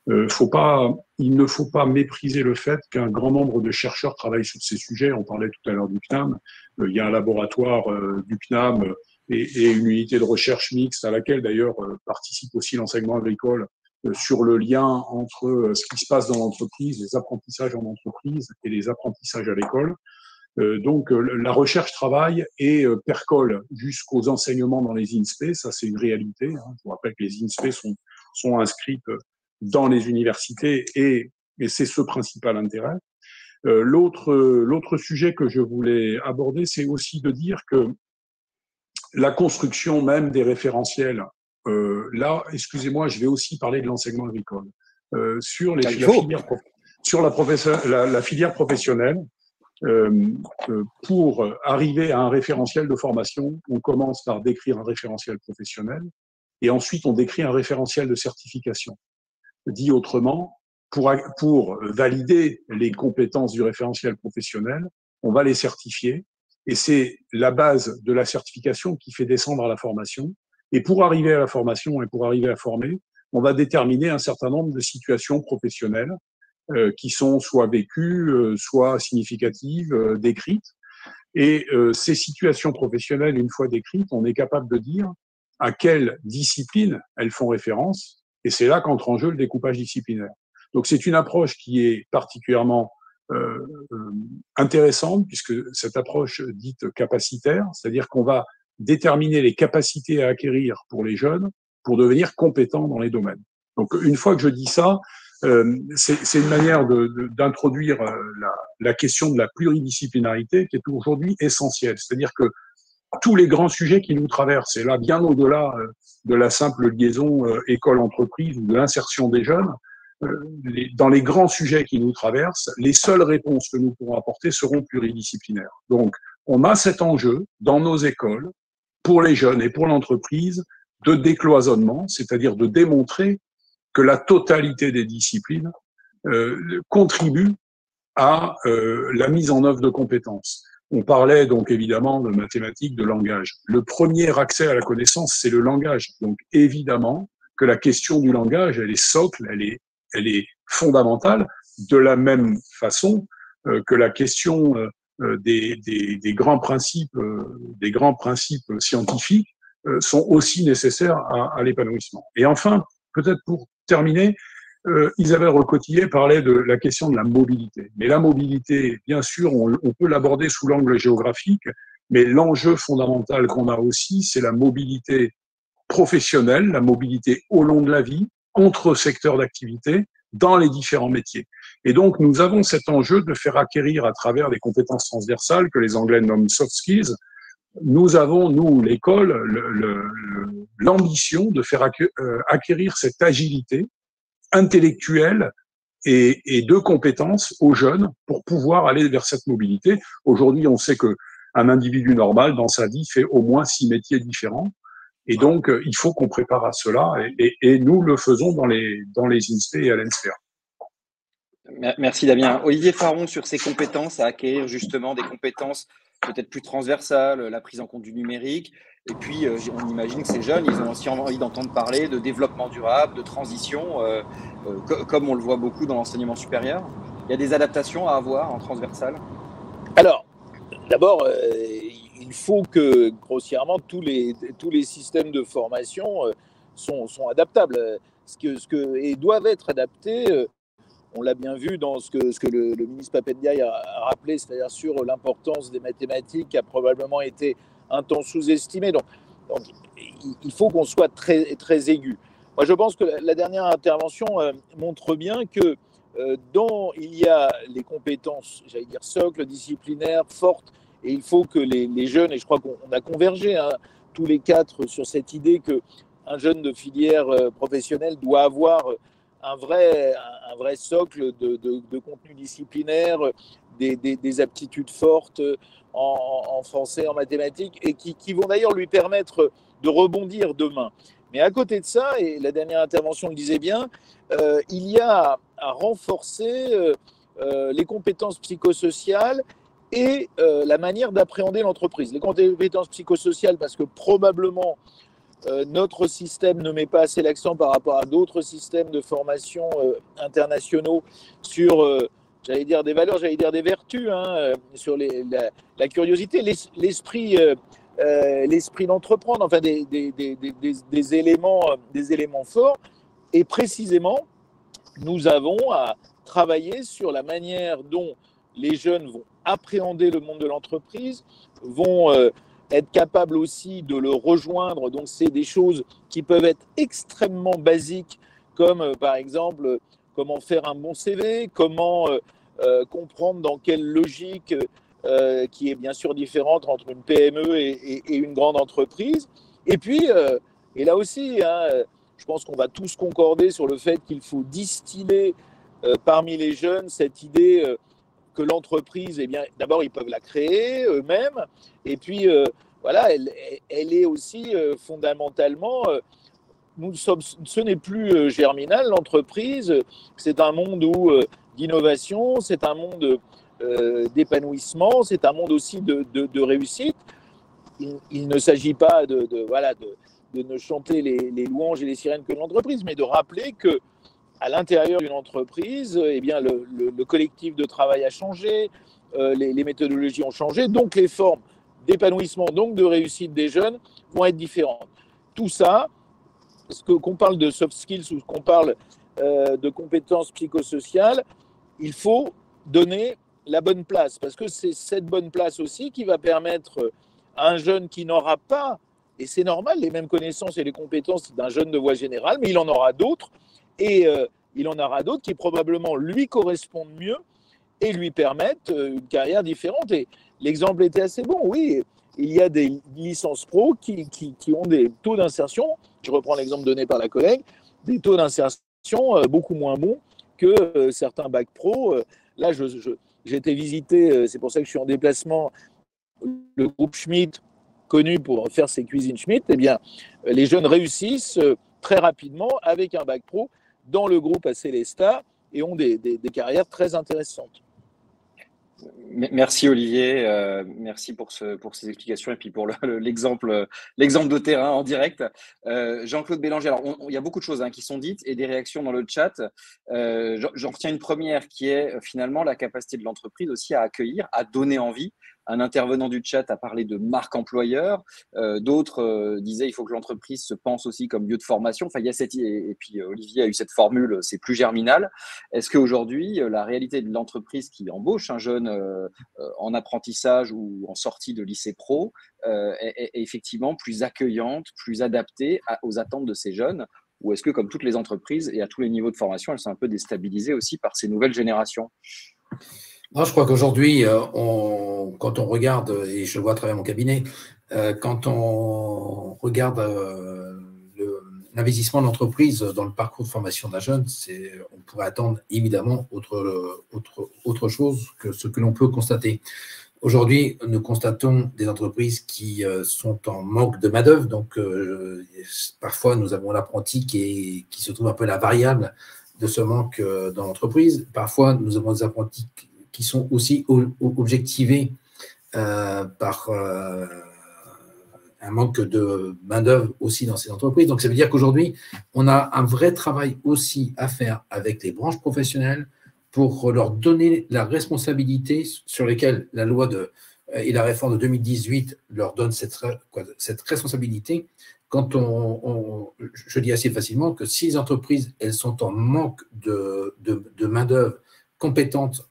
Il ne faut pas mépriser le fait qu'un grand nombre de chercheurs travaillent sur ces sujets. On parlait tout à l'heure du CNAM. Il y a un laboratoire du CNAM et une unité de recherche mixte à laquelle d'ailleurs participe aussi l'enseignement agricole sur le lien entre ce qui se passe dans l'entreprise, les apprentissages en entreprise et les apprentissages à l'école. Donc la recherche travaille et percole jusqu'aux enseignements dans les INSPE, ça c'est une réalité. Je vous rappelle que les INSPE sont inscrites dans les universités et c'est ce principal intérêt. L'autre sujet que je voulais aborder, c'est aussi de dire que la construction même des référentiels, là, excusez-moi, je vais aussi parler de l'enseignement agricole. Sur la filière professionnelle, pour arriver à un référentiel de formation, on commence par décrire un référentiel professionnel et ensuite on décrit un référentiel de certification. Dit autrement, pour valider les compétences du référentiel professionnel, on va les certifier et c'est la base de la certification qui fait descendre à la formation. Et pour arriver à la formation et pour arriver à former, on va déterminer un certain nombre de situations professionnelles qui sont soit vécues, soit significatives, décrites. Et ces situations professionnelles, une fois décrites, on est capable de dire à quelle discipline elles font référence. Et c'est là qu'entre en jeu le découpage disciplinaire. Donc c'est une approche qui est particulièrement intéressante, puisque cette approche dite capacitaire, c'est-à-dire qu'on va déterminer les capacités à acquérir pour les jeunes pour devenir compétents dans les domaines. Donc une fois que je dis ça, c'est une manière d'introduire la question de la pluridisciplinarité qui est aujourd'hui essentielle. C'est-à-dire que tous les grands sujets qui nous traversent, et là bien au-delà de la simple liaison école-entreprise ou de l'insertion des jeunes, dans les grands sujets qui nous traversent, les seules réponses que nous pourrons apporter seront pluridisciplinaires. Donc, on a cet enjeu dans nos écoles, pour les jeunes et pour l'entreprise, de décloisonnement, c'est-à-dire de démontrer que la totalité des disciplines contribue à la mise en œuvre de compétences. On parlait donc évidemment de mathématiques, de langage. Le premier accès à la connaissance, c'est le langage. Donc évidemment que la question du langage, elle est socle, elle est fondamentale, de la même façon que la question des grands principes scientifiques sont aussi nécessaires à l'épanouissement. Et enfin, peut-être pour terminer, Isabelle Recotillet parlait de la question de la mobilité. Mais la mobilité, bien sûr, on peut l'aborder sous l'angle géographique, mais l'enjeu fondamental qu'on a aussi, c'est la mobilité professionnelle, la mobilité au long de la vie, entre secteurs d'activité, dans les différents métiers. Et donc, nous avons cet enjeu de faire acquérir à travers des compétences transversales que les Anglais nomment soft skills. Nous avons, nous, l'école, l'ambition de faire acquérir cette agilité intellectuelle et de compétences aux jeunes pour pouvoir aller vers cette mobilité. Aujourd'hui, on sait que un individu normal, dans sa vie, fait au moins 6 métiers différents. Et donc, il faut qu'on prépare à cela. Et nous le faisons dans les INSPE et à l'ENSFEA. Merci Damien. Olivier Faron, sur ses compétences, à acquérir justement des compétences peut-être plus transversales, la prise en compte du numérique. Et puis, on imagine que ces jeunes, ils ont aussi envie d'entendre parler de développement durable, de transition, comme on le voit beaucoup dans l'enseignement supérieur. Il y a des adaptations à avoir en transversal? Alors, d'abord, il faut que, grossièrement, tous les systèmes de formation sont adaptables et doivent être adaptés. On l'a bien vu dans ce que le ministre Papendiaï a rappelé, c'est-à-dire sur l'importance des mathématiques qui a probablement été un temps sous-estimée. Donc, il faut qu'on soit très, très aigu. Moi, je pense que la dernière intervention montre bien que il y a les compétences, j'allais dire socles, disciplinaires, fortes, et il faut que les jeunes, et je crois qu'on a convergé tous les quatre sur cette idée qu'un jeune de filière professionnelle doit avoir un vrai socle de contenu disciplinaire, des aptitudes fortes en français, en mathématiques, et qui vont d'ailleurs lui permettre de rebondir demain. Mais à côté de ça, et la dernière intervention le disait bien, il y a à renforcer les compétences psychosociales et la manière d'appréhender l'entreprise. Les compétences psychosociales, parce que probablement notre système ne met pas assez l'accent par rapport à d'autres systèmes de formation internationaux sur, j'allais dire des valeurs, j'allais dire des vertus, sur la curiosité, l'esprit d'entreprendre, enfin des éléments forts. Et précisément, nous avons à travailler sur la manière dont les jeunes vont appréhender le monde de l'entreprise, vont être capables aussi de le rejoindre. Donc, c'est des choses qui peuvent être extrêmement basiques, comme par exemple, comment faire un bon CV, comment comprendre dans quelle logique, qui est bien sûr différente entre une PME et une grande entreprise. Et puis, et là aussi, je pense qu'on va tous concorder sur le fait qu'il faut distiller parmi les jeunes cette idée que l'entreprise, eh bien, d'abord, ils peuvent la créer eux-mêmes, et puis, voilà, elle est aussi fondamentalement, ce n'est plus germinal, l'entreprise, c'est un monde d'innovation, c'est un monde d'épanouissement, c'est un monde aussi de réussite. Il ne s'agit pas de ne chanter les louanges et les sirènes que de l'entreprise, mais de rappeler que à l'intérieur d'une entreprise, eh bien, le collectif de travail a changé, les méthodologies ont changé, donc les formes d'épanouissement, donc de réussite des jeunes vont être différentes. Tout ça, qu'on parle de soft skills ou qu'on parle de compétences psychosociales, il faut donner la bonne place, parce que c'est cette bonne place aussi qui va permettre à un jeune qui n'aura pas, et c'est normal, les mêmes connaissances et les compétences d'un jeune de voie générale, mais il en aura d'autres, et il en aura d'autres qui probablement lui correspondent mieux et lui permettent une carrière différente. Et l'exemple était assez bon, oui, il y a des licences pro qui ont des taux d'insertion, je reprends l'exemple donné par la collègue, des taux d'insertion beaucoup moins bons que certains bacs pro. Là, j'ai été visiter, c'est pour ça que je suis en déplacement, le groupe Schmitt, connu pour faire ses cuisines Schmitt. Eh bien, les jeunes réussissent très rapidement avec un bac pro dans le groupe Acélesta et ont des carrières très intéressantes. Merci Olivier, merci pour ces explications et puis pour l'exemple de terrain en direct. Jean-Claude Bélanger, alors il y a beaucoup de choses qui sont dites et des réactions dans le chat. J'en retiens une première qui est finalement la capacité de l'entreprise aussi à accueillir, à donner envie. Un intervenant du chat a parlé de marque employeur. D'autres disaient il faut que l'entreprise se pense aussi comme lieu de formation. Enfin, il y a et puis Olivier a eu cette formule, c'est plus germinal. Est-ce qu'aujourd'hui, la réalité de l'entreprise qui embauche un jeune en apprentissage ou en sortie de lycée pro est effectivement plus accueillante, plus adaptée aux attentes de ces jeunes? Ou est-ce que, comme toutes les entreprises et à tous les niveaux de formation, elles sont un peu déstabilisées aussi par ces nouvelles générations? Non, je crois qu'aujourd'hui, quand on regarde, et je le vois à travers mon cabinet, quand on regarde l'investissement de l'entreprise dans le parcours de formation d'un jeune, on pourrait attendre évidemment autre chose que ce que l'on peut constater. Aujourd'hui, nous constatons des entreprises qui sont en manque de main-d'œuvre, donc parfois nous avons l'apprenti qui se trouve un peu la variable de ce manque dans l'entreprise. Parfois, nous avons des apprentis qui sont aussi objectivés par un manque de main-d'œuvre aussi dans ces entreprises. Donc, ça veut dire qu'aujourd'hui, on a un vrai travail aussi à faire avec les branches professionnelles pour leur donner la responsabilité sur lesquelles la loi et la réforme de 2018 leur donne cette responsabilité. Quand je dis assez facilement que si les entreprises, elles sont en manque de main-d'œuvre compétente,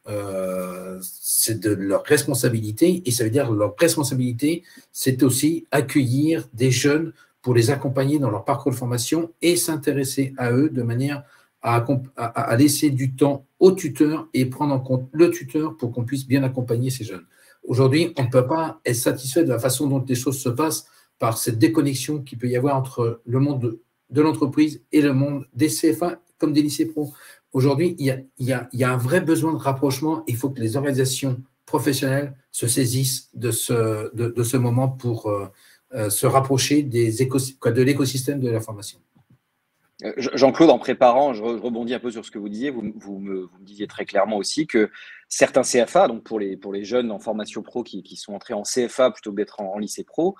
c'est de leur responsabilité, et ça veut dire leur responsabilité, c'est aussi accueillir des jeunes pour les accompagner dans leur parcours de formation et s'intéresser à eux de manière à laisser du temps au tuteur et prendre en compte le tuteur pour qu'on puisse bien accompagner ces jeunes. Aujourd'hui, on ne peut pas être satisfait de la façon dont les choses se passent par cette déconnexion qu'il peut y avoir entre le monde de l'entreprise et le monde des CFA comme des lycées pro. Aujourd'hui, il y a un vrai besoin de rapprochement. Il faut que les organisations professionnelles se saisissent de ce moment pour se rapprocher de l'écosystème de la formation. Jean-Claude, en préparant, je rebondis un peu sur ce que vous disiez. Vous me disiez très clairement aussi que certains CFA, donc pour les jeunes en formation pro qui sont entrés en CFA plutôt que d'être en lycée pro,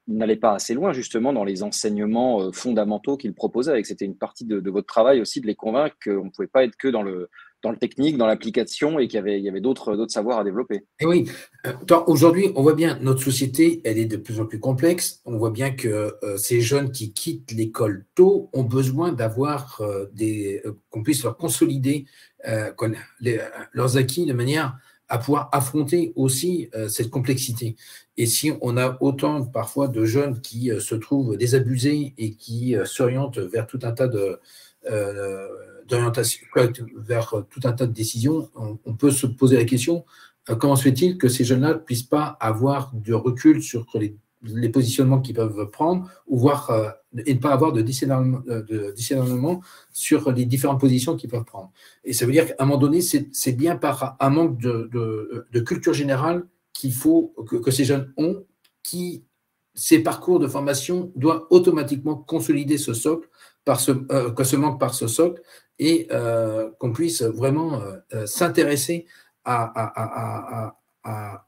n'allaient pas assez loin justement dans les enseignements fondamentaux qu'ils proposaient. Et que c'était une partie de votre travail aussi de les convaincre qu'on ne pouvait pas être que dans le technique, dans l'application, et qu'il y avait d'autres savoirs à développer. Et oui, aujourd'hui, on voit bien notre société, elle est de plus en plus complexe. On voit bien que ces jeunes qui quittent l'école tôt ont besoin d'avoir qu'on puisse leur consolider leurs acquis de manière à pouvoir affronter aussi cette complexité. Et si on a autant parfois de jeunes qui se trouvent désabusés et qui s'orientent vers tout un tas d'orientation, vers tout un tas de décisions, on peut se poser la question, comment se fait-il que ces jeunes-là ne puissent pas avoir de recul sur les positionnements qu'ils peuvent prendre, et ne pas avoir de discernement sur les différentes positions qu'ils peuvent prendre. Et ça veut dire qu'à un moment donné, c'est bien par un manque de culture générale qu'il faut que ces jeunes ont, ces parcours de formation doivent automatiquement consolider ce socle, que ce manque par ce socle, et qu'on puisse vraiment s'intéresser à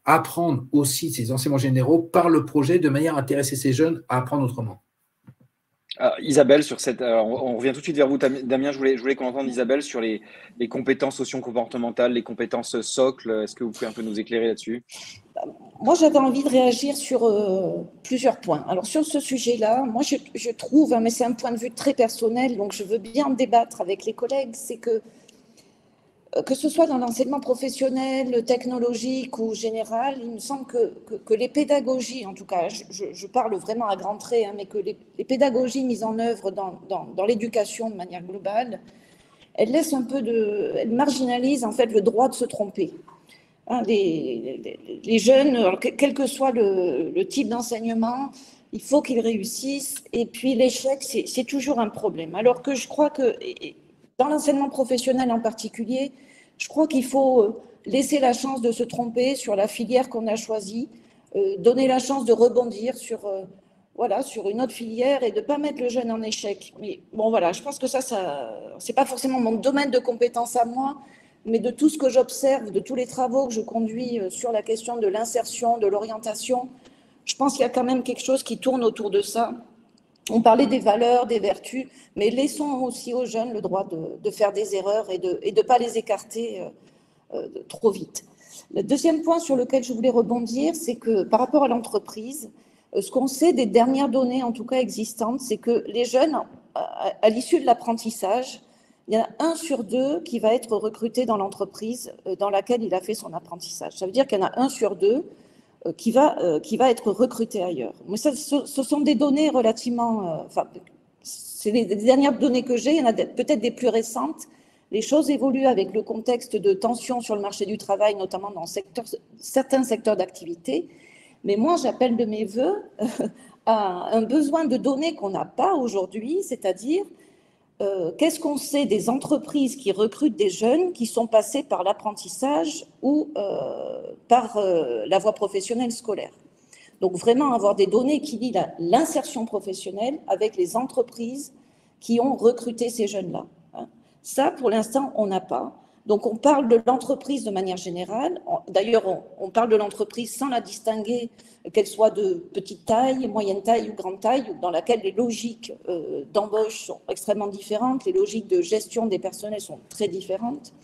apprendre aussi ces enseignements généraux par le projet, de manière à intéresser ces jeunes à apprendre autrement. Isabelle, on revient tout de suite vers vous, Damien. Je voulais qu'on entende Isabelle sur les compétences socio-comportementales, les compétences socles. Est-ce que vous pouvez un peu nous éclairer là-dessus? Moi, j'avais envie de réagir sur plusieurs points. Alors, sur ce sujet-là, moi, je trouve, mais c'est un point de vue très personnel, donc je veux bien débattre avec les collègues, c'est que ce soit dans l'enseignement professionnel, technologique ou général, il me semble que les pédagogies, en tout cas, je parle vraiment à grands traits, mais que les pédagogies mises en œuvre dans l'éducation de manière globale, elles laissent elles marginalisent en fait le droit de se tromper. Les jeunes, alors, quel que soit le type d'enseignement, il faut qu'ils réussissent, et puis l'échec, c'est toujours un problème. Alors que je crois que dans l'enseignement professionnel en particulier, je crois qu'il faut laisser la chance de se tromper sur la filière qu'on a choisie, donner la chance de rebondir sur une autre filière et de ne pas mettre le jeune en échec. Mais bon, voilà, je pense que ça c'est pas forcément mon domaine de compétence à moi, mais de tout ce que j'observe, de tous les travaux que je conduis sur la question de l'insertion, de l'orientation, je pense qu'il y a quand même quelque chose qui tourne autour de ça. On parlait des valeurs, des vertus, mais laissons aussi aux jeunes le droit de faire des erreurs et de ne pas les écarter trop vite. Le deuxième point sur lequel je voulais rebondir, c'est que par rapport à l'entreprise, ce qu'on sait des dernières données, en tout cas existantes, c'est que les jeunes, à l'issue de l'apprentissage, il y en a 1 sur 2 qui va être recruté dans l'entreprise dans laquelle il a fait son apprentissage. Ça veut dire qu'il y en a 1 sur 2 qui va être recruté ailleurs. Mais ce sont des données relativement... c'est les dernières données que j'ai, il y en a peut-être des plus récentes. Les choses évoluent avec le contexte de tension sur le marché du travail, notamment dans certains secteurs d'activité. Mais moi, j'appelle de mes voeux à un besoin de données qu'on n'a pas aujourd'hui, c'est-à-dire qu'est-ce qu'on sait des entreprises qui recrutent des jeunes qui sont passés par l'apprentissage ou par la voie professionnelle scolaire. Donc vraiment avoir des données qui lient l'insertion professionnelle avec les entreprises qui ont recruté ces jeunes-là. Ça, pour l'instant, on n'a pas. Donc, on parle de l'entreprise de manière générale. D'ailleurs, on parle de l'entreprise sans la distinguer, qu'elle soit de petite taille, moyenne taille ou grande taille, dans laquelle les logiques d'embauche sont extrêmement différentes, les logiques de gestion des personnels sont très différentes.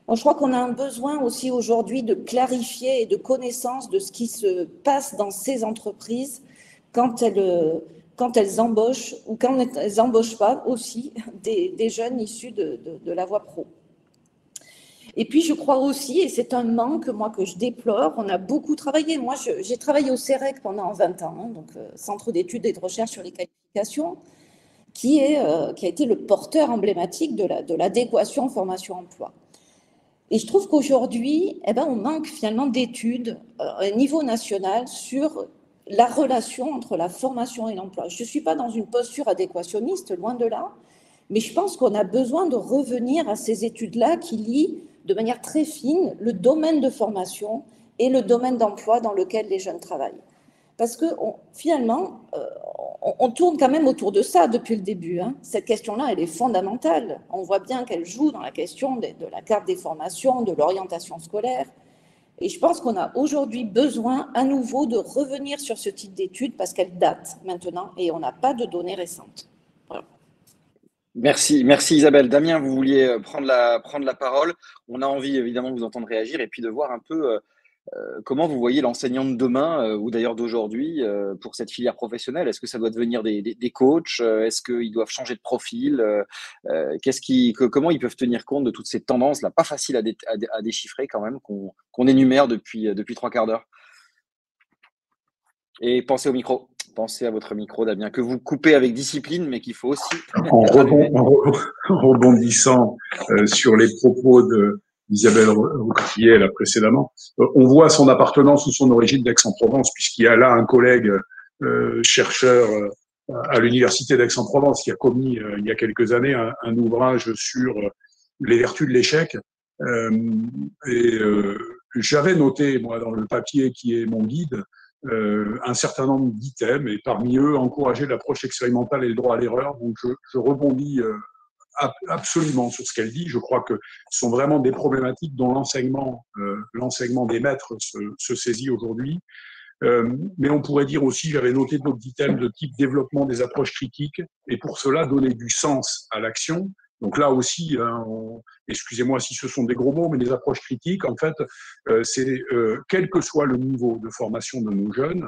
Donc, je crois qu'on a un besoin aussi aujourd'hui de clarifier et de connaissance de ce qui se passe dans ces entreprises quand elles embauchent ou quand elles n'embauchent pas aussi des jeunes issus de la voie pro. Et puis, je crois aussi, et c'est un manque, moi, que je déplore, on a beaucoup travaillé. Moi, j'ai travaillé au CEREC pendant 20 ans, hein, donc Centre d'études et de recherche sur les qualifications, qui a été le porteur emblématique de l'adéquation formation-emploi. Et je trouve qu'aujourd'hui, on manque finalement d'études à un niveau national sur la relation entre la formation et l'emploi. Je ne suis pas dans une posture adéquationniste, loin de là, mais je pense qu'on a besoin de revenir à ces études-là qui lient de manière très fine le domaine de formation et le domaine d'emploi dans lequel les jeunes travaillent. Parce que finalement, on tourne quand même autour de ça depuis le début. Hein. Cette question-là, elle est fondamentale. On voit bien qu'elle joue dans la question de la carte des formations, de l'orientation scolaire. Et je pense qu'on a aujourd'hui besoin à nouveau de revenir sur ce type d'études parce qu'elles datent maintenant et on n'a pas de données récentes. Voilà. Merci Isabelle. Damien, vous vouliez prendre la parole. On a envie évidemment de vous entendre réagir et puis de voir un peu comment vous voyez l'enseignant de demain ou d'ailleurs d'aujourd'hui pour cette filière professionnelle. Est-ce que ça doit devenir des coachs? Est-ce qu'ils doivent changer de profil? Comment ils peuvent tenir compte de toutes ces tendances-là, pas facile à déchiffrer quand même, qu'on énumère depuis 3 quarts d'heure? Et pensez au micro. Pensez à votre micro, Damien, que vous coupez avec discipline, mais qu'il faut aussi… En rebondissant sur les propos d'Isabelle Routillet là précédemment, on voit son appartenance ou son origine d'Aix-en-Provence, puisqu'il y a là un collègue chercheur à l'université d'Aix-en-Provence qui a commis il y a quelques années un ouvrage sur les vertus de l'échec. J'avais noté, moi, dans le papier qui est mon guide, un certain nombre d'items, et parmi eux, encourager l'approche expérimentale et le droit à l'erreur. Donc, je rebondis absolument sur ce qu'elle dit. Je crois que ce sont vraiment des problématiques dont l'enseignement des maîtres se saisit aujourd'hui. Mais on pourrait dire aussi, j'avais noté d'autres items de type développement des approches critiques, et pour cela, donner du sens à l'action. Donc là aussi, excusez-moi si ce sont des gros mots, mais les approches critiques, en fait, c'est quel que soit le niveau de formation de nos jeunes,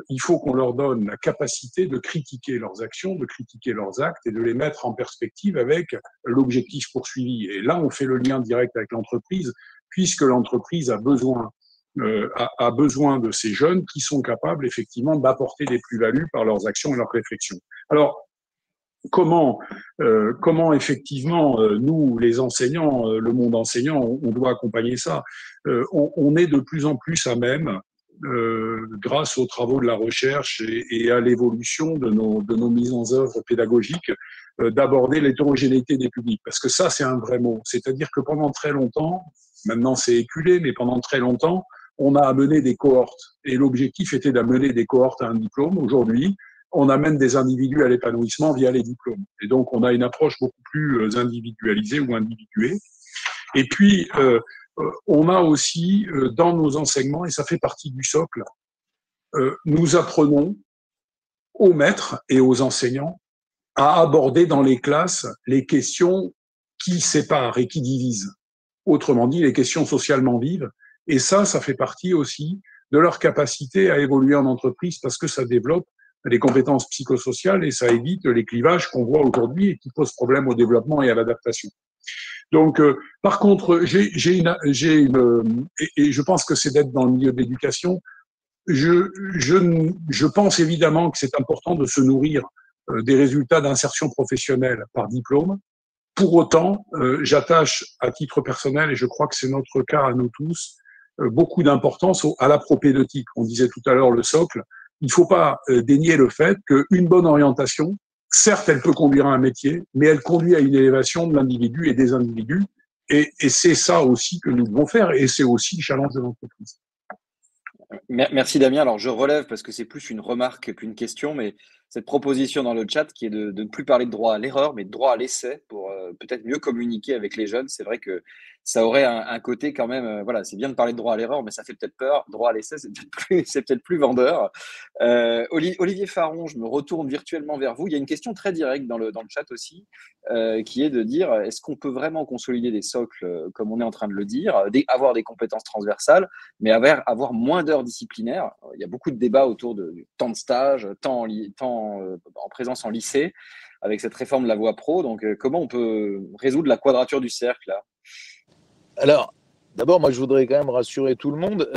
il faut qu'on leur donne la capacité de critiquer leurs actions, de critiquer leurs actes et de les mettre en perspective avec l'objectif poursuivi. Et là, on fait le lien direct avec l'entreprise, puisque l'entreprise a besoin de ces jeunes qui sont capables effectivement d'apporter des plus-values par leurs actions et leurs réflexions. Alors, comment effectivement, nous, les enseignants, le monde enseignant, on doit accompagner ça. On est de plus en plus à même, grâce aux travaux de la recherche et à l'évolution de nos mises en œuvre pédagogiques, d'aborder l'hétérogénéité des publics. Parce que ça, c'est un vrai mot. C'est-à-dire que pendant très longtemps, maintenant c'est éculé, mais pendant très longtemps, on a amené des cohortes. Et l'objectif était d'amener des cohortes à un diplôme. Aujourd'hui, on amène des individus à l'épanouissement via les diplômes. Et donc, on a une approche beaucoup plus individualisée ou individuée. Et puis, on a aussi, dans nos enseignements, et ça fait partie du socle, nous apprenons aux maîtres et aux enseignants à aborder dans les classes les questions qui séparent et qui divisent. Autrement dit, les questions socialement vives. Et ça fait partie aussi de leur capacité à évoluer en entreprise parce que ça développe les compétences psychosociales et ça évite les clivages qu'on voit aujourd'hui et qui posent problème au développement et à l'adaptation. Donc, par contre, et je pense que c'est d'être dans le milieu de l'éducation. Je pense évidemment que c'est important de se nourrir des résultats d'insertion professionnelle par diplôme. Pour autant, j'attache à titre personnel, et je crois que c'est notre cas à nous tous, beaucoup d'importance à la propédeutique. On disait tout à l'heure le socle. Il ne faut pas dénier le fait qu'une bonne orientation, certes, elle peut conduire à un métier, mais elle conduit à une élévation de l'individu et des individus. Et c'est ça aussi que nous devons faire, et c'est aussi le challenge de l'entreprise. Merci Damien. Alors je relève parce que c'est plus une remarque qu'une question, mais cette proposition dans le chat qui est de ne plus parler de droit à l'erreur, mais de droit à l'essai pour peut-être mieux communiquer avec les jeunes. C'est vrai que ça aurait un côté quand même, voilà, c'est bien de parler de droit à l'erreur, mais ça fait peut-être peur. Droit à l'essai, c'est peut-être plus vendeur. Olivier Faron, je me retourne virtuellement vers vous. Il y a une question très directe dans le chat aussi, qui est de dire, est-ce qu'on peut vraiment consolider des socles, comme on est en train de le dire, avoir des compétences transversales, mais avoir moins d'heures disciplinaires? Il y a beaucoup de débats autour de temps de stage, temps en présence en lycée, avec cette réforme de la voie pro. Donc, comment on peut résoudre la quadrature du cercle là? Alors, d'abord, moi, je voudrais quand même rassurer tout le monde.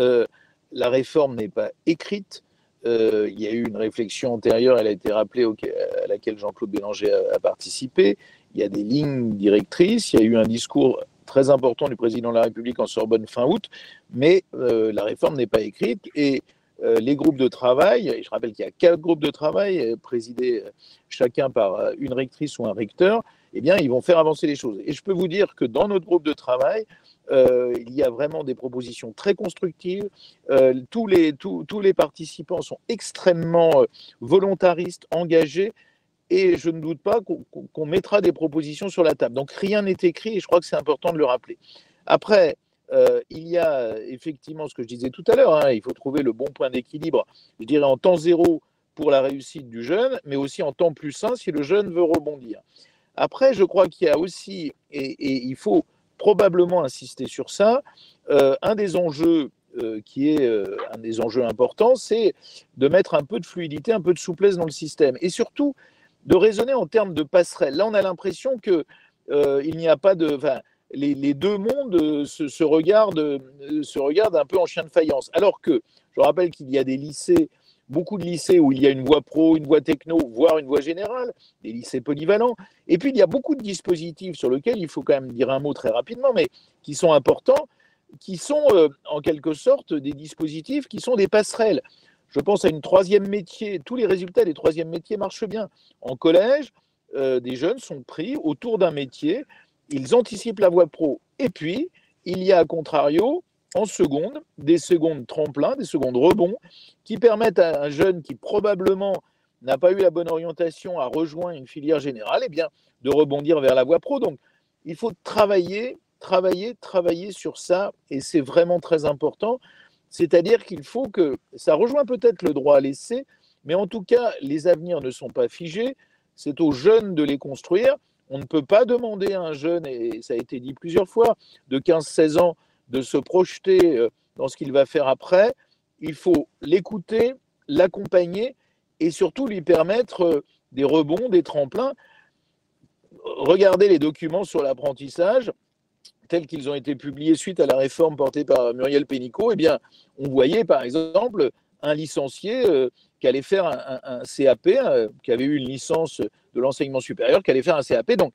La réforme n'est pas écrite. Il y a eu une réflexion antérieure, elle a été rappelée, à laquelle Jean-Claude Bélanger a participé. Il y a des lignes directrices. Il y a eu un discours très important du président de la République en Sorbonne fin août, mais la réforme n'est pas écrite. Et les groupes de travail, et je rappelle qu'il y a 4 groupes de travail présidés chacun par une rectrice ou un recteur, eh bien, ils vont faire avancer les choses. Et je peux vous dire que dans notre groupe de travail, il y a vraiment des propositions très constructives. Tous les participants sont extrêmement volontaristes, engagés, et je ne doute pas qu'on mettra des propositions sur la table. Donc rien n'est écrit, et je crois que c'est important de le rappeler. Après, il y a effectivement ce que je disais tout à l'heure, hein, il faut trouver le bon point d'équilibre, je dirais en temps zéro pour la réussite du jeune, mais aussi en temps plus 1 si le jeune veut rebondir. Après, je crois qu'il y a aussi, et il faut probablement insister sur ça, un des enjeux qui est un des enjeux importants, c'est de mettre un peu de fluidité, un peu de souplesse dans le système, et surtout de raisonner en termes de passerelle. Là, on a l'impression que il n'y a pas de... Enfin, les deux mondes se regardent un peu en chien de faïence. Alors que, je rappelle qu'il y a des lycées, beaucoup de lycées où il y a une voie pro, une voie techno, voire une voie générale, des lycées polyvalents. Et puis, il y a beaucoup de dispositifs sur lesquels il faut quand même dire un mot très rapidement, mais qui sont importants, qui sont en quelque sorte des dispositifs qui sont des passerelles. Je pense à une 3e métier. Tous les résultats des 3e métiers marchent bien. En collège, des jeunes sont pris autour d'un métier. Ils anticipent la voie pro. Et puis, il y a, à contrario, en seconde, des secondes tremplins, des secondes rebonds, qui permettent à un jeune qui probablement n'a pas eu la bonne orientation à rejoindre une filière générale, eh bien, de rebondir vers la voie pro. Donc, il faut travailler sur ça, et c'est vraiment très important. C'est-à-dire qu'il faut que, ça rejoint peut-être le droit à l'essai, mais en tout cas, les avenirs ne sont pas figés, c'est aux jeunes de les construire. On ne peut pas demander à un jeune, et ça a été dit plusieurs fois, de 15-16 ans, de se projeter dans ce qu'il va faire après. Il faut l'écouter, l'accompagner et surtout lui permettre des rebonds, des tremplins. Regardez les documents sur l'apprentissage tels qu'ils ont été publiés suite à la réforme portée par Muriel Pénicaud. Eh bien, on voyait par exemple un licencié qui allait faire un CAP, qui avait eu une licence de l'enseignement supérieur, qui allait faire un CAP. Donc,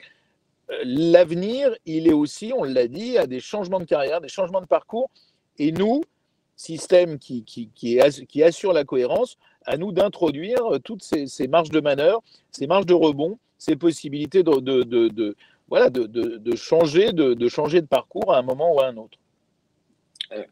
l'avenir, il est aussi, on l'a dit, à des changements de carrière, des changements de parcours. Et nous, système qui assure la cohérence, à nous d'introduire toutes ces marges de manœuvre, ces marges de rebond, ces possibilités de changer de parcours à un moment ou à un autre.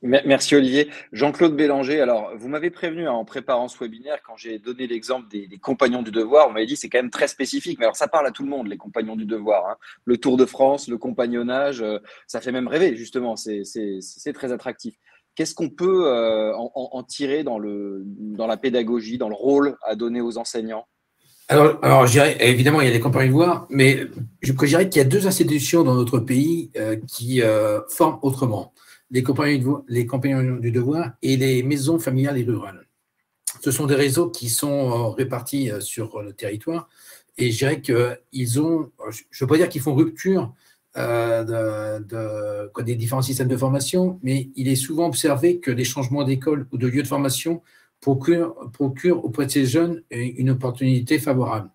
Merci Olivier. Jean-Claude Bélanger, alors vous m'avez prévenu en préparant ce webinaire, quand j'ai donné l'exemple des compagnons du devoir, vous m'avez dit c'est quand même très spécifique, mais alors ça parle à tout le monde, les compagnons du devoir, hein. Le Tour de France, le compagnonnage, ça fait même rêver justement, c'est très attractif. Qu'est-ce qu'on peut en tirer dans la pédagogie, dans le rôle à donner aux enseignants? Alors je dirais, évidemment, il y a des compagnons du devoir, mais je dirais qu'il y a 2 institutions dans notre pays qui forment autrement. Les compagnons du devoir et les maisons familiales et rurales. Ce sont des réseaux qui sont répartis sur le territoire, et je dirais qu'ils ont, je ne veux pas dire qu'ils font rupture des différents systèmes de formation, mais il est souvent observé que les changements d'école ou de lieu de formation procurent auprès de ces jeunes une opportunité favorable.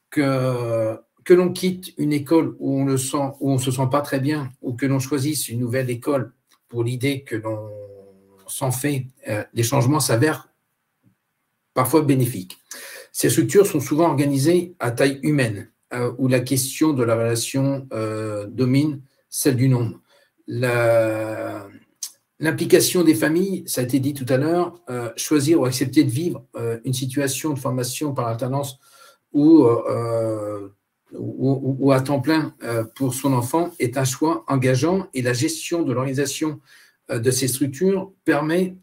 Que l'on quitte une école où on ne se sent pas très bien, ou que l'on choisisse une nouvelle école pour l'idée que l'on s'en fait, les changements s'avèrent parfois bénéfiques. Ces structures sont souvent organisées à taille humaine, où la question de la relation domine celle du nombre. L'implication des familles, ça a été dit tout à l'heure, choisir ou accepter de vivre une situation de formation par alternance où ou à temps plein pour son enfant est un choix engageant et la gestion de l'organisation de ces structures permet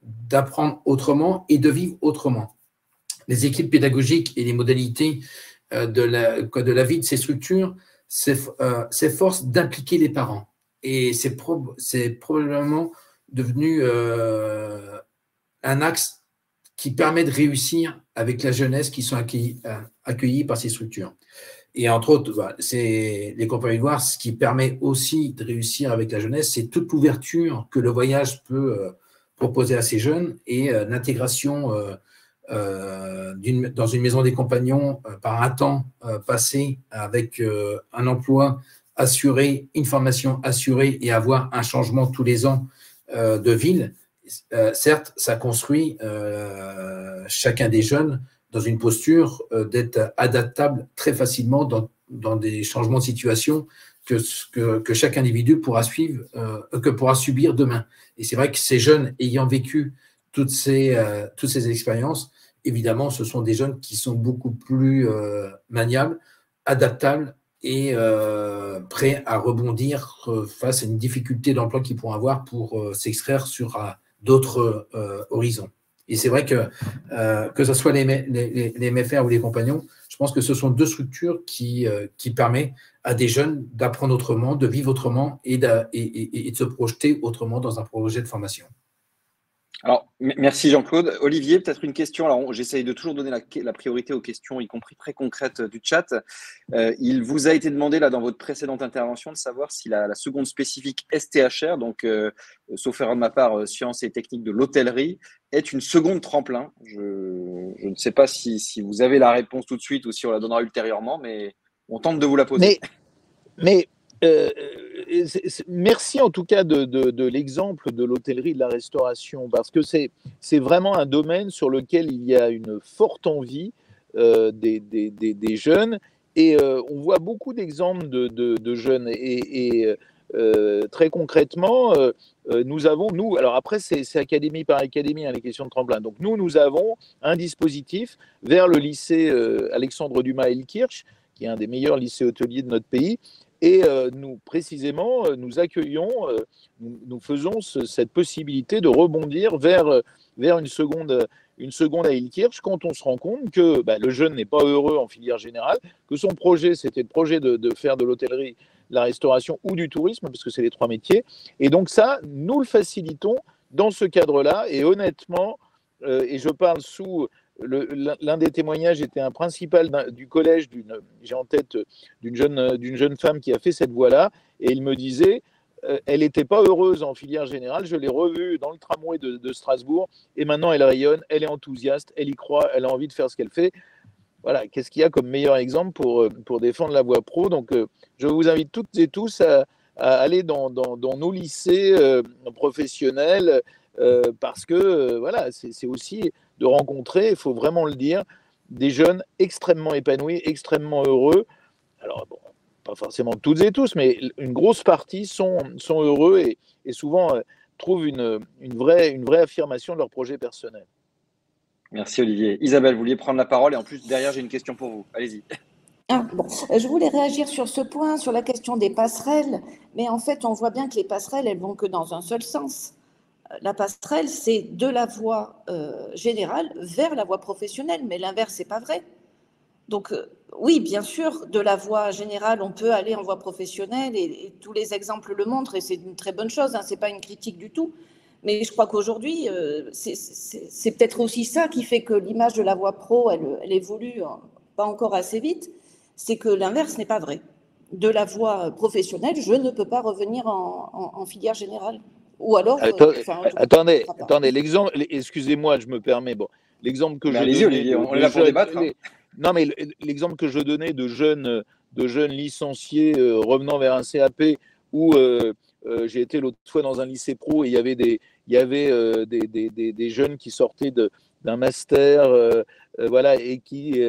d'apprendre autrement et de vivre autrement. Les équipes pédagogiques et les modalités de la vie de ces structures s'efforcent d'impliquer les parents. Et c'est probablement devenu un axe qui permet de réussir avec la jeunesse qui sont accueillis par ces structures. Et entre autres, c'est les compagnies de voyage, ce qui permet aussi de réussir avec la jeunesse, c'est toute l'ouverture que le voyage peut proposer à ces jeunes et l'intégration dans une maison des compagnons par un temps passé avec un emploi assuré, une formation assurée et avoir un changement tous les ans de ville. Certes, ça construit chacun des jeunes dans une posture d'être adaptable très facilement dans des changements de situation que chaque individu pourra subir demain. Et c'est vrai que ces jeunes ayant vécu toutes ces expériences, évidemment, ce sont des jeunes qui sont beaucoup plus maniables, adaptables et prêts à rebondir face à une difficulté d'emploi qu'ils pourront avoir pour s'extraire sur d'autres horizons. Et c'est vrai que ce soit les MFR ou les compagnons, je pense que ce sont deux structures qui permettent à des jeunes d'apprendre autrement, de vivre autrement et de se projeter autrement dans un projet de formation. Alors, merci Jean-Claude. Olivier, peut-être une question. Alors, j'essaye de toujours donner la priorité aux questions, y compris très concrètes du chat. Il vous a été demandé, là, dans votre précédente intervention, de savoir si la seconde spécifique STHR, donc, sauf erreur de ma part, sciences et techniques de l'hôtellerie, est une seconde tremplin. Je ne sais pas si vous avez la réponse tout de suite ou si on la donnera ultérieurement, mais on tente de vous la poser. Merci en tout cas de l'exemple de l'hôtellerie et de la restauration, parce que c'est vraiment un domaine sur lequel il y a une forte envie des jeunes, et on voit beaucoup d'exemples de jeunes, et très concrètement, alors après c'est académie par académie, hein, les questions de tremplin, donc nous avons un dispositif vers le lycée Alexandre Dumas Hellkirch, qui est un des meilleurs lycées hôteliers de notre pays. Et nous, précisément, nous accueillons, nous faisons cette possibilité de rebondir vers une seconde à Hellkirch quand on se rend compte que le jeune n'est pas heureux en filière générale, que son projet, c'était le projet de faire de l'hôtellerie, de la restauration ou du tourisme, parce que c'est les trois métiers. Et donc ça, nous le facilitons dans ce cadre-là. Et honnêtement, et je parle sous... L'un des témoignages était un principal du collège, j'ai en tête d'une jeune femme qui a fait cette voie-là, et il me disait, elle n'était pas heureuse en filière générale, je l'ai revue dans le tramway de Strasbourg, et maintenant elle rayonne, elle est enthousiaste, elle y croit, elle a envie de faire ce qu'elle fait. Voilà, qu'est-ce qu'il y a comme meilleur exemple pour défendre la voie pro? Donc je vous invite toutes et tous à aller dans nos lycées professionnels, parce que voilà, c'est aussi de rencontrer, il faut vraiment le dire, des jeunes extrêmement épanouis, extrêmement heureux. Alors, bon, pas forcément toutes et tous, mais une grosse partie sont heureux et souvent trouvent une vraie affirmation de leur projet personnel. Merci Olivier. Isabelle, vous vouliez prendre la parole, et en plus, derrière, j'ai une question pour vous. Allez-y. Je voulais réagir sur ce point, sur la question des passerelles, mais en fait, on voit bien que les passerelles, elles vont que dans un seul sens. La passerelle, c'est de la voie générale vers la voie professionnelle, mais l'inverse, n'est pas vrai. Donc, oui, bien sûr, de la voie générale, on peut aller en voie professionnelle, et tous les exemples le montrent, et c'est une très bonne chose, hein, ce n'est pas une critique du tout. Mais je crois qu'aujourd'hui, c'est peut-être aussi ça qui fait que l'image de la voie pro, elle évolue pas encore assez vite, c'est que l'inverse n'est pas vrai. De la voie professionnelle, je ne peux pas revenir en filière générale. Ou alors, attendez, l'exemple, excusez-moi, je me permets, l'exemple que je donnais, Olivier, on est là pour débattre. Non, mais l'exemple que je donnais de jeunes licenciés revenant vers un CAP, où j'ai été l'autre fois dans un lycée pro, et il y avait des jeunes qui sortaient d'un master, voilà, et qui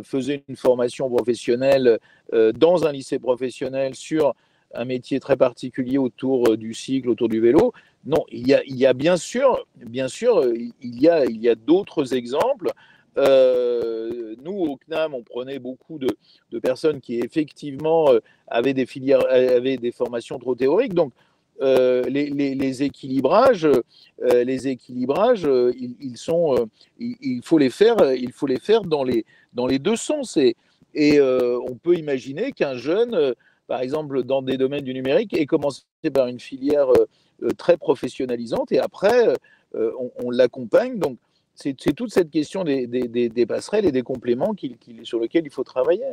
faisaient une formation professionnelle dans un lycée professionnel sur un métier très particulier autour du cycle, autour du vélo. Non, il y a bien sûr, il y a d'autres exemples. nous, au CNAM, on prenait beaucoup de personnes qui, effectivement, avaient des filières, avaient des formations trop théoriques. Donc, les équilibrages, il faut les faire dans les deux sens. Et on peut imaginer qu'un jeune, par exemple, dans des domaines du numérique, ait commencé par une filière très professionnalisante et après, on l'accompagne. Donc, c'est toute cette question des passerelles et des compléments sur lesquels il faut travailler.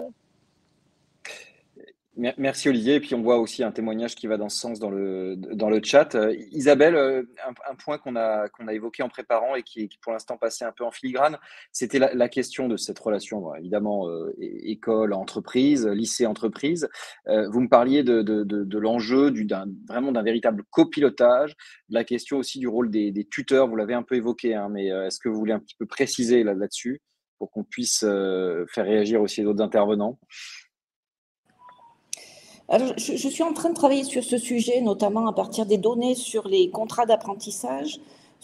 Merci Olivier. Et puis on voit aussi un témoignage qui va dans ce sens dans le chat. Isabelle, un point qu'on a évoqué en préparant et qui pour l'instant passé un peu en filigrane, c'était la question de cette relation, évidemment, école, entreprise, lycée, entreprise. Vous me parliez de l'enjeu vraiment d'un véritable copilotage, de la question aussi du rôle des tuteurs. Vous l'avez un peu évoqué, hein, mais est-ce que vous voulez un petit peu préciser là-dessus pour qu'on puisse faire réagir aussi les autres intervenants? Alors, je suis en train de travailler sur ce sujet, notamment à partir des données sur les contrats d'apprentissage,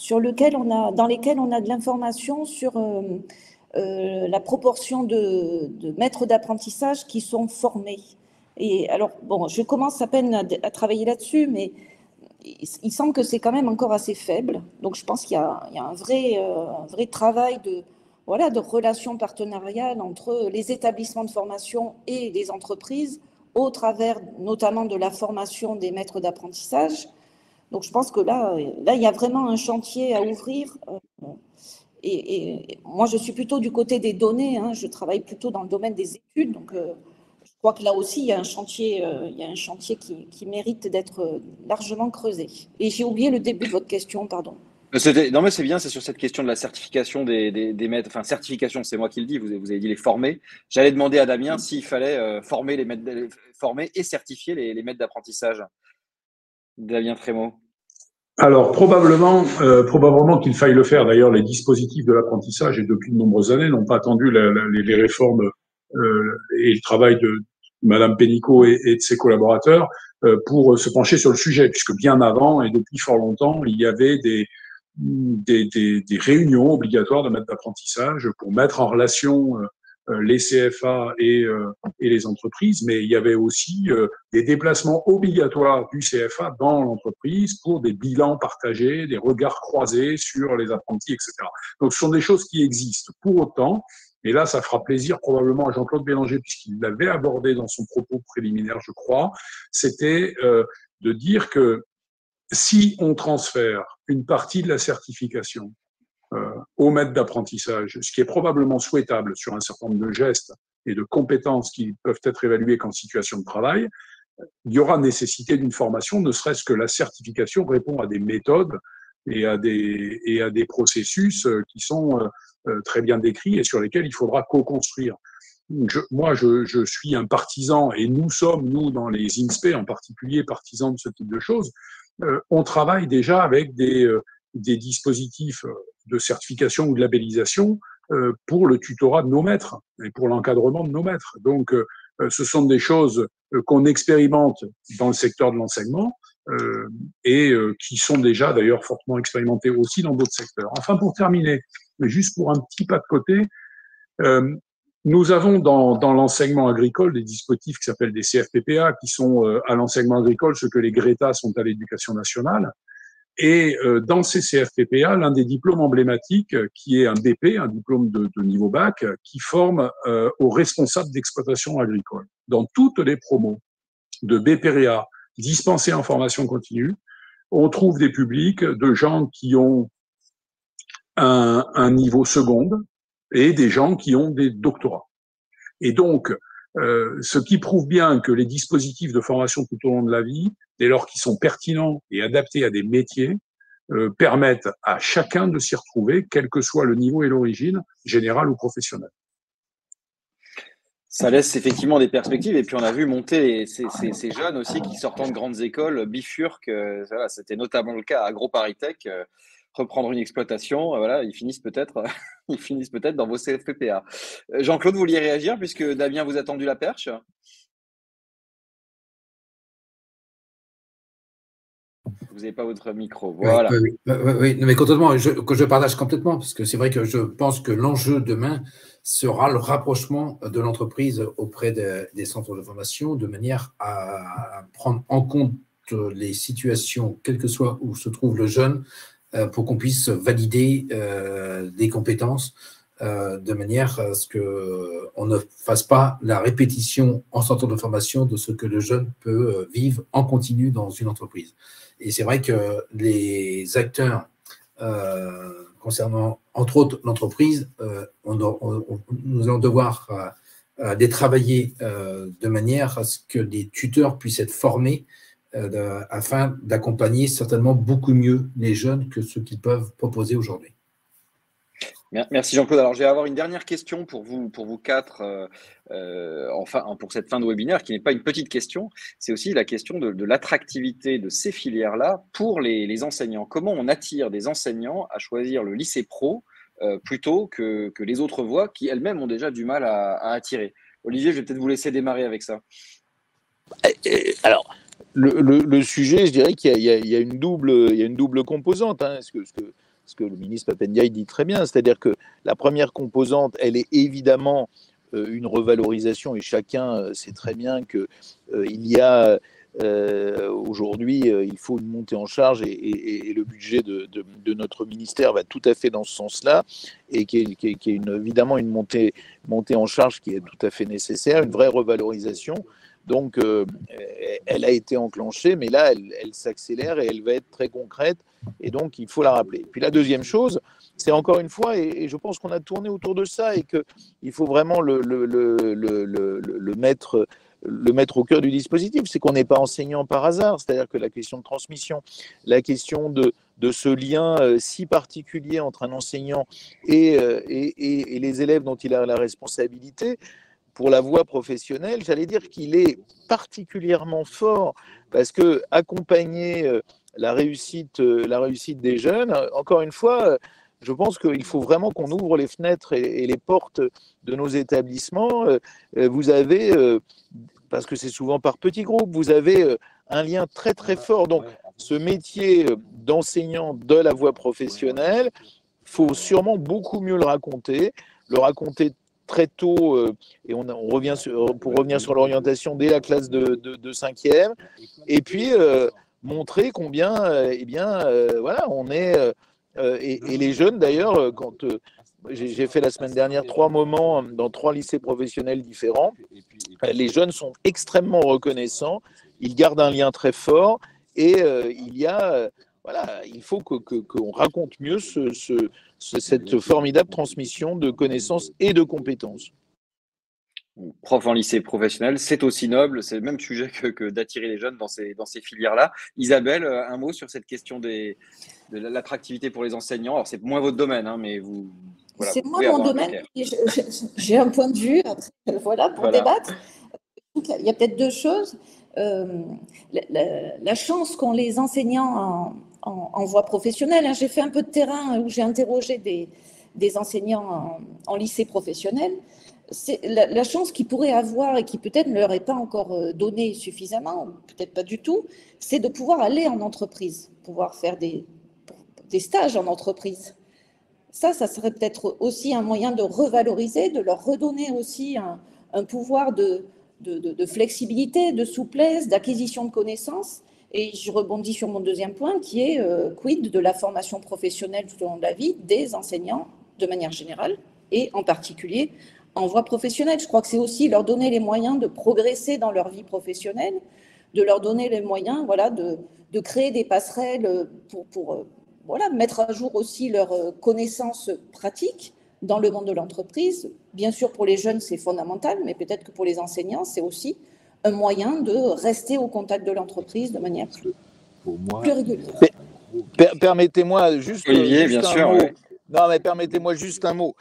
dans lesquels on a de l'information sur la proportion de maîtres d'apprentissage qui sont formés. Et alors, bon, je commence à peine à travailler là-dessus, mais il semble que c'est quand même encore assez faible. Donc, je pense qu'il y a un vrai travail de relations partenariales entre les établissements de formation et les entreprises, au travers notamment de la formation des maîtres d'apprentissage. Donc, je pense que là, il y a vraiment un chantier à ouvrir. Et moi, je suis plutôt du côté des données. Je travaille plutôt dans le domaine des études. Donc, je crois que là aussi, il y a un chantier, qui mérite d'être largement creusé. Et j'ai oublié le début de votre question, pardon. Non, mais c'est bien, c'est sur cette question de la certification des maîtres. Enfin, certification, c'est moi qui le dis, vous avez dit les former. J'allais demander à Damien s'il fallait former et certifier les maîtres d'apprentissage. Damien Trémaux. Alors, probablement qu'il faille le faire. D'ailleurs, les dispositifs de l'apprentissage, et depuis de nombreuses années, n'ont pas attendu les réformes et le travail de Madame Pénicaud et de ses collaborateurs pour se pencher sur le sujet, puisque bien avant, et depuis fort longtemps, il y avait des réunions obligatoires de maîtres d'apprentissage pour mettre en relation les CFA et les entreprises, mais il y avait aussi des déplacements obligatoires du CFA dans l'entreprise pour des bilans partagés, des regards croisés sur les apprentis, etc. Donc, ce sont des choses qui existent. Pour autant, et là, ça fera plaisir probablement à Jean-Claude Bélanger, puisqu'il l'avait abordé dans son propos préliminaire, je crois, c'était de dire que si on transfère une partie de la certification aux maîtres d'apprentissage, ce qui est probablement souhaitable sur un certain nombre de gestes et de compétences qui peuvent être évaluées qu'en situation de travail, il y aura nécessité d'une formation, ne serait-ce que la certification répond à des méthodes et à des processus qui sont très bien décrits et sur lesquels il faudra co-construire. Moi, je suis un partisan, et nous sommes, nous, dans les INSPE en particulier, partisans de ce type de choses. On travaille déjà avec des dispositifs de certification ou de labellisation pour le tutorat de nos maîtres et pour l'encadrement de nos maîtres. Donc, ce sont des choses qu'on expérimente dans le secteur de l'enseignement et qui sont déjà d'ailleurs fortement expérimentées aussi dans d'autres secteurs. Enfin, pour terminer, mais juste pour un petit pas de côté, nous avons dans l'enseignement agricole des dispositifs qui s'appellent des CFPPA, qui sont à l'enseignement agricole ce que les GRETA sont à l'éducation nationale. Et dans ces CFPPA, l'un des diplômes emblématiques, qui est un BP, un diplôme de niveau bac, qui forme aux responsables d'exploitation agricole. Dans toutes les promos de BPREA dispensés en formation continue, on trouve des publics de gens qui ont un niveau seconde et des gens qui ont des doctorats. Et donc, ce qui prouve bien que les dispositifs de formation tout au long de la vie, dès lors qu'ils sont pertinents et adaptés à des métiers, permettent à chacun de s'y retrouver, quel que soit le niveau et l'origine, générale ou professionnelle. Ça laisse effectivement des perspectives. Et puis, on a vu monter ces jeunes aussi qui, sortant de grandes écoles, bifurquent. Voilà, c'était notamment le cas à AgroParisTech. Reprendre une exploitation, voilà, ils finissent peut-être dans vos CFPPA. Jean-Claude, vous vouliez réagir puisque Damien vous a tendu la perche? vous n'avez pas votre micro. Voilà. Oui, non, mais complètement, que je partage complètement, parce que c'est vrai que je pense que l'enjeu demain sera le rapprochement de l'entreprise auprès des centres de formation, de manière à prendre en compte les situations, quel que soit où se trouve le jeune, pour qu'on puisse valider des compétences de manière à ce qu'on ne fasse pas la répétition en centre de formation de ce que le jeune peut vivre en continu dans une entreprise. Et c'est vrai que les acteurs concernant, entre autres, l'entreprise, nous allons devoir les travailler de manière à ce que les tuteurs puissent être formés afin d'accompagner certainement beaucoup mieux les jeunes que ce qu'ils peuvent proposer aujourd'hui. Merci Jean-Claude. Alors, je vais avoir une dernière question pour vous quatre, enfin, pour cette fin de webinaire, qui n'est pas une petite question. C'est aussi la question de l'attractivité de ces filières-là pour les enseignants. Comment on attire des enseignants à choisir le lycée pro plutôt que les autres voies qui elles-mêmes ont déjà du mal à attirer? Olivier, je vais peut-être vous laisser démarrer avec ça. Alors, le sujet, je dirais qu'il y a une double composante, hein, ce que le ministre Papendiaï dit très bien, c'est-à-dire que la première composante, elle est évidemment une revalorisation, et chacun sait très bien qu'il y a aujourd'hui, il faut une montée en charge, et le budget de notre ministère va tout à fait dans ce sens-là, et qui est évidemment une montée en charge qui est tout à fait nécessaire, une vraie revalorisation. Donc, elle a été enclenchée, mais là, elle s'accélère et elle va être très concrète. Et donc, il faut la rappeler. Puis la deuxième chose, c'est encore une fois, et je pense qu'on a tourné autour de ça, et qu'il faut vraiment le mettre au cœur du dispositif, c'est qu'on n'est pas enseignant par hasard. C'est-à-dire que la question de transmission, la question de ce lien si particulier entre un enseignant et les élèves dont il a la responsabilité, pour la voie professionnelle, j'allais dire qu'il est particulièrement fort, parce que accompagner la réussite des jeunes, encore une fois, je pense qu'il faut vraiment qu'on ouvre les fenêtres et les portes de nos établissements. Vous avez, parce que c'est souvent par petits groupes, vous avez un lien très très fort. Donc ce métier d'enseignant de la voie professionnelle, il faut sûrement beaucoup mieux le raconter très tôt, et on revient pour revenir sur l'orientation dès la classe de 5e, et puis montrer combien, voilà, on est, et les jeunes d'ailleurs, quand j'ai fait la semaine dernière 3 moments dans 3 lycées professionnels différents, les jeunes sont extrêmement reconnaissants, ils gardent un lien très fort, et voilà, il faut qu'on raconte mieux cette formidable transmission de connaissances et de compétences. Prof en lycée professionnel, c'est aussi noble, c'est le même sujet que d'attirer les jeunes dans ces filières-là. Isabelle, un mot sur cette question de l'attractivité pour les enseignants. Alors, c'est moins votre domaine, hein, mais vous... Voilà, c'est moins mon domaine. J'ai un point de vue, voilà, pour débattre. Il y a peut-être 2 choses. La chance qu'ont les enseignants en voie professionnelle. Hein. J'ai fait un peu de terrain où j'ai interrogé des enseignants en lycée professionnel. C'est la chance qu'ils pourraient avoir et qui peut-être ne leur est pas encore donnée suffisamment, peut-être pas du tout, c'est de pouvoir aller en entreprise, pouvoir faire des stages en entreprise. Ça serait peut-être aussi un moyen de revaloriser, de leur redonner aussi un pouvoir de flexibilité, de souplesse, d'acquisition de connaissances. Et je rebondis sur mon deuxième point qui est quid de la formation professionnelle tout au long de la vie des enseignants de manière générale et en particulier en voie professionnelle. Je crois que c'est aussi leur donner les moyens de progresser dans leur vie professionnelle, de leur donner les moyens voilà, de créer des passerelles pour voilà, mettre à jour aussi leurs connaissances pratiques dans le monde de l'entreprise. Bien sûr, pour les jeunes, c'est fondamental, mais peut-être que pour les enseignants, c'est aussi un moyen de rester au contact de l'entreprise de manière plus régulière. Permettez-moi juste, Olivier, bien sûr, un mot. Ouais. Non, mais permettez-moi juste un mot.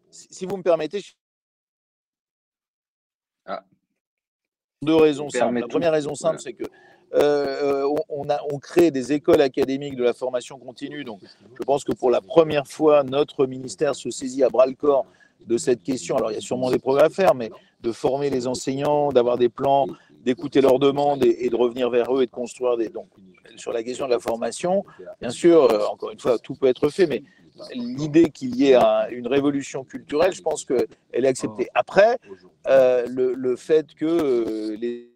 Si vous me permettez, 2 raisons simples. La première raison simple, c'est que on crée des écoles académiques de la formation continue. Donc, je pense que pour la première fois, notre ministère se saisit à bras-le-corps de cette question. Alors, il y a sûrement des progrès à faire, mais de former les enseignants, d'avoir des plans, d'écouter leurs demandes et de revenir vers eux et de construire donc sur la question de la formation, bien sûr, encore une fois, tout peut être fait, mais l'idée qu'il y ait une révolution culturelle, je pense qu'elle est acceptée. Après, le fait que les...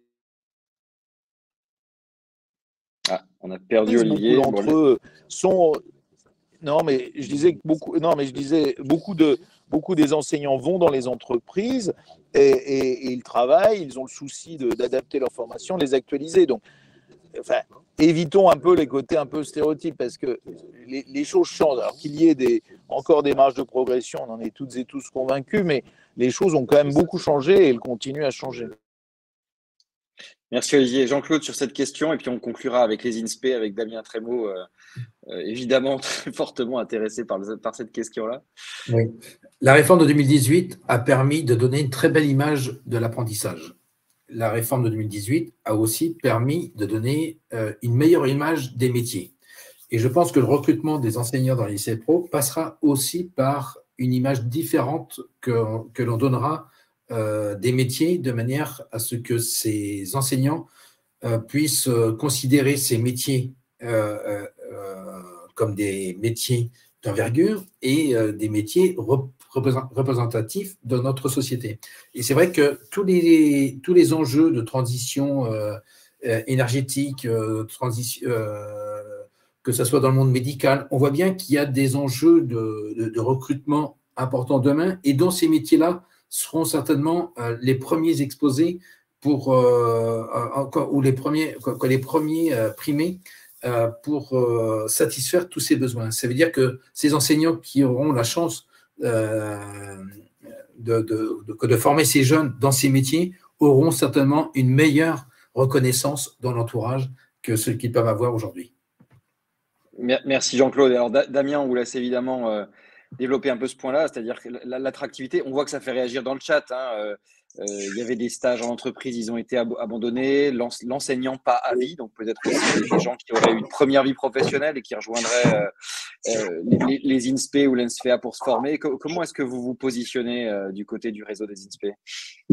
Ah, on a perdu Olivier. Beaucoup d'entre eux sont... Non, mais je disais que beaucoup des enseignants vont dans les entreprises et ils travaillent, ils ont le souci d'adapter leur formation, de les actualiser. Donc, enfin, évitons un peu les côtés un peu stéréotypes parce que les choses changent. Alors qu'il y ait encore des marges de progression, on en est toutes et tous convaincus, mais les choses ont quand même beaucoup changé et elles continuent à changer. Merci Olivier. Jean-Claude sur cette question et puis on conclura avec les INSPE, avec Damien Trémaud, évidemment très fortement intéressé par cette question-là. Oui. La réforme de 2018 a permis de donner une très belle image de l'apprentissage. La réforme de 2018 a aussi permis de donner une meilleure image des métiers. Et je pense que le recrutement des enseignants dans les lycées pro passera aussi par une image différente que l'on donnera des métiers de manière à ce que ces enseignants puissent considérer ces métiers comme des métiers d'envergure et des métiers représentatifs de notre société. Et c'est vrai que tous les enjeux de transition énergétique, que ce soit dans le monde médical, on voit bien qu'il y a des enjeux de recrutement importants demain et dans ces métiers-là seront certainement les premiers exposés ou les premiers primés pour satisfaire tous ces besoins. Ça veut dire que ces enseignants qui auront la chance de former ces jeunes dans ces métiers auront certainement une meilleure reconnaissance dans l'entourage que ceux qu'ils peuvent avoir aujourd'hui. Merci Jean-Claude. Alors Damien, on vous laisse évidemment développer un peu ce point-là, c'est-à-dire que l'attractivité, on voit que ça fait réagir dans le chat. Il y avait des stages en entreprise, ils ont été abandonnés, l'enseignant pas à vie, donc peut-être aussi des gens qui auraient eu une première vie professionnelle et qui rejoindraient les INSPE ou l'ENSFEA pour se former. Comment est-ce que vous vous positionnez du côté du réseau des INSPE?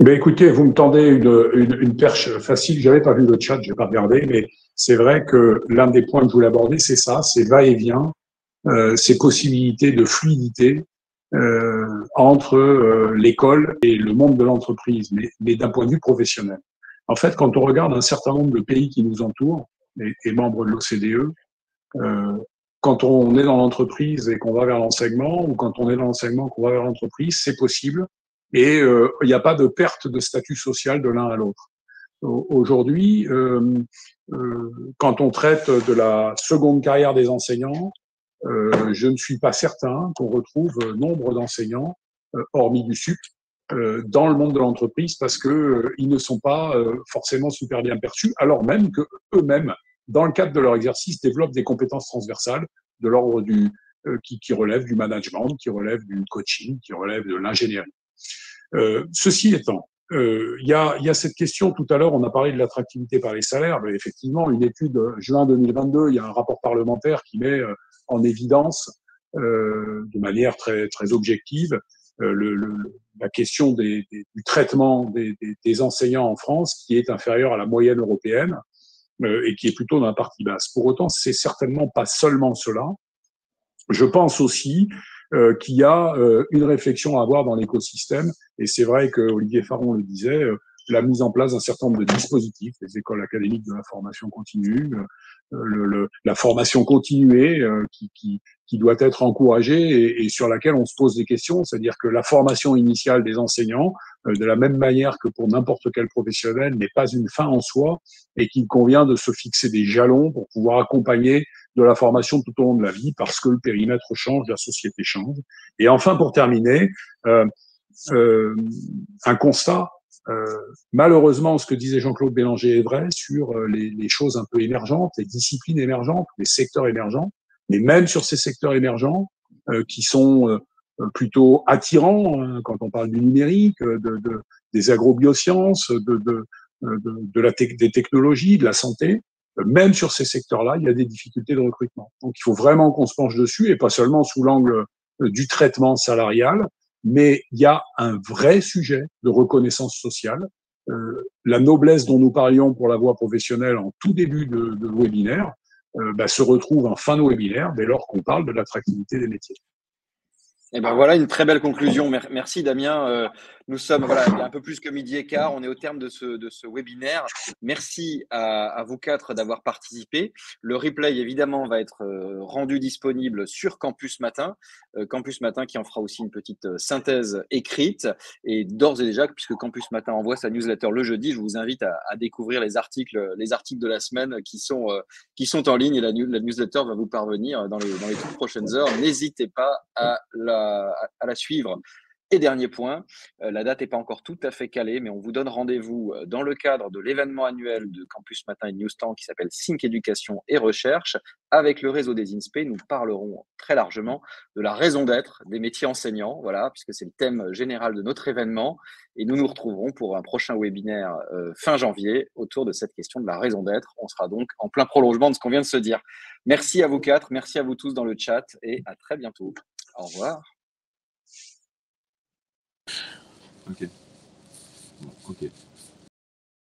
Écoutez, vous me tendez une perche facile, j'avais pas vu le chat, je n'ai pas regardé, mais c'est vrai que l'un des points que je voulais aborder, c'est ça, c'est va-et-vient, ces possibilités de fluidité entre l'école et le monde de l'entreprise, mais d'un point de vue professionnel. En fait, quand on regarde un certain nombre de pays qui nous entourent et membres de l'OCDE, quand on est dans l'entreprise et qu'on va vers l'enseignement, ou quand on est dans l'enseignement et qu'on va vers l'entreprise, c'est possible. Et il n'y a pas de perte de statut social de l'un à l'autre. Aujourd'hui, quand on traite de la seconde carrière des enseignants, je ne suis pas certain qu'on retrouve nombre d'enseignants, hormis du SUP, dans le monde de l'entreprise parce que ils ne sont pas forcément super bien perçus, alors même que eux-mêmes, dans le cadre de leur exercice, développent des compétences transversales de l'ordre qui relèvent du management, qui relèvent du coaching, qui relèvent de l'ingénierie. Ceci étant, il y a cette question, tout à l'heure, on a parlé de l'attractivité par les salaires, mais effectivement, une étude juin 2022, il y a un rapport parlementaire qui met en évidence, de manière très, très objective, la question du traitement des enseignants en France qui est inférieur à la moyenne européenne et qui est plutôt dans la partie basse. Pour autant, c'est certainement pas seulement cela. Je pense aussi qu'il y a une réflexion à avoir dans l'écosystème, et c'est vrai que Olivier Faron le disait, la mise en place d'un certain nombre de dispositifs, les écoles académiques de la formation continue, la formation continuée qui doit être encouragée et sur laquelle on se pose des questions, c'est-à-dire que la formation initiale des enseignants, de la même manière que pour n'importe quel professionnel, n'est pas une fin en soi et qu'il convient de se fixer des jalons pour pouvoir accompagner de la formation tout au long de la vie parce que le périmètre change, la société change. Et enfin, pour terminer, un constat. Malheureusement, ce que disait Jean-Claude Bélanger est vrai sur les choses un peu émergentes, les disciplines émergentes, les secteurs émergents, mais même sur ces secteurs émergents qui sont plutôt attirants quand on parle du numérique, des agrobiosciences, des technologies, de la santé, même sur ces secteurs-là, il y a des difficultés de recrutement. Donc, il faut vraiment qu'on se penche dessus et pas seulement sous l'angle du traitement salarial, mais il y a un vrai sujet de reconnaissance sociale. La noblesse dont nous parlions pour la voie professionnelle en tout début de webinaire, se retrouvent en fin de webinaire dès lors qu'on parle de l'attractivité des métiers. Et ben voilà une très belle conclusion. Merci Damien. Nous sommes, voilà, il y a un peu plus que midi et quart. On est au terme de ce webinaire. Merci à vous quatre d'avoir participé. Le replay, évidemment, va être rendu disponible sur Campus Matin. Campus Matin qui en fera aussi une petite synthèse écrite. Et d'ores et déjà, puisque Campus Matin envoie sa newsletter le jeudi, je vous invite à découvrir les articles de la semaine qui sont en ligne. Et la newsletter va vous parvenir dans les toutes prochaines heures. N'hésitez pas à la suivre. Et dernier point, la date n'est pas encore tout à fait calée, mais on vous donne rendez-vous dans le cadre de l'événement annuel de Campus Matin et Newsstand qui s'appelle Think Éducation et Recherche. Avec le réseau des INSPE, nous parlerons très largement de la raison d'être des métiers enseignants, voilà, puisque c'est le thème général de notre événement. Et nous nous retrouverons pour un prochain webinaire fin janvier autour de cette question de la raison d'être. On sera donc en plein prolongement de ce qu'on vient de se dire. Merci à vous quatre, merci à vous tous dans le chat et à très bientôt. Au revoir. Ok. Bon, ok.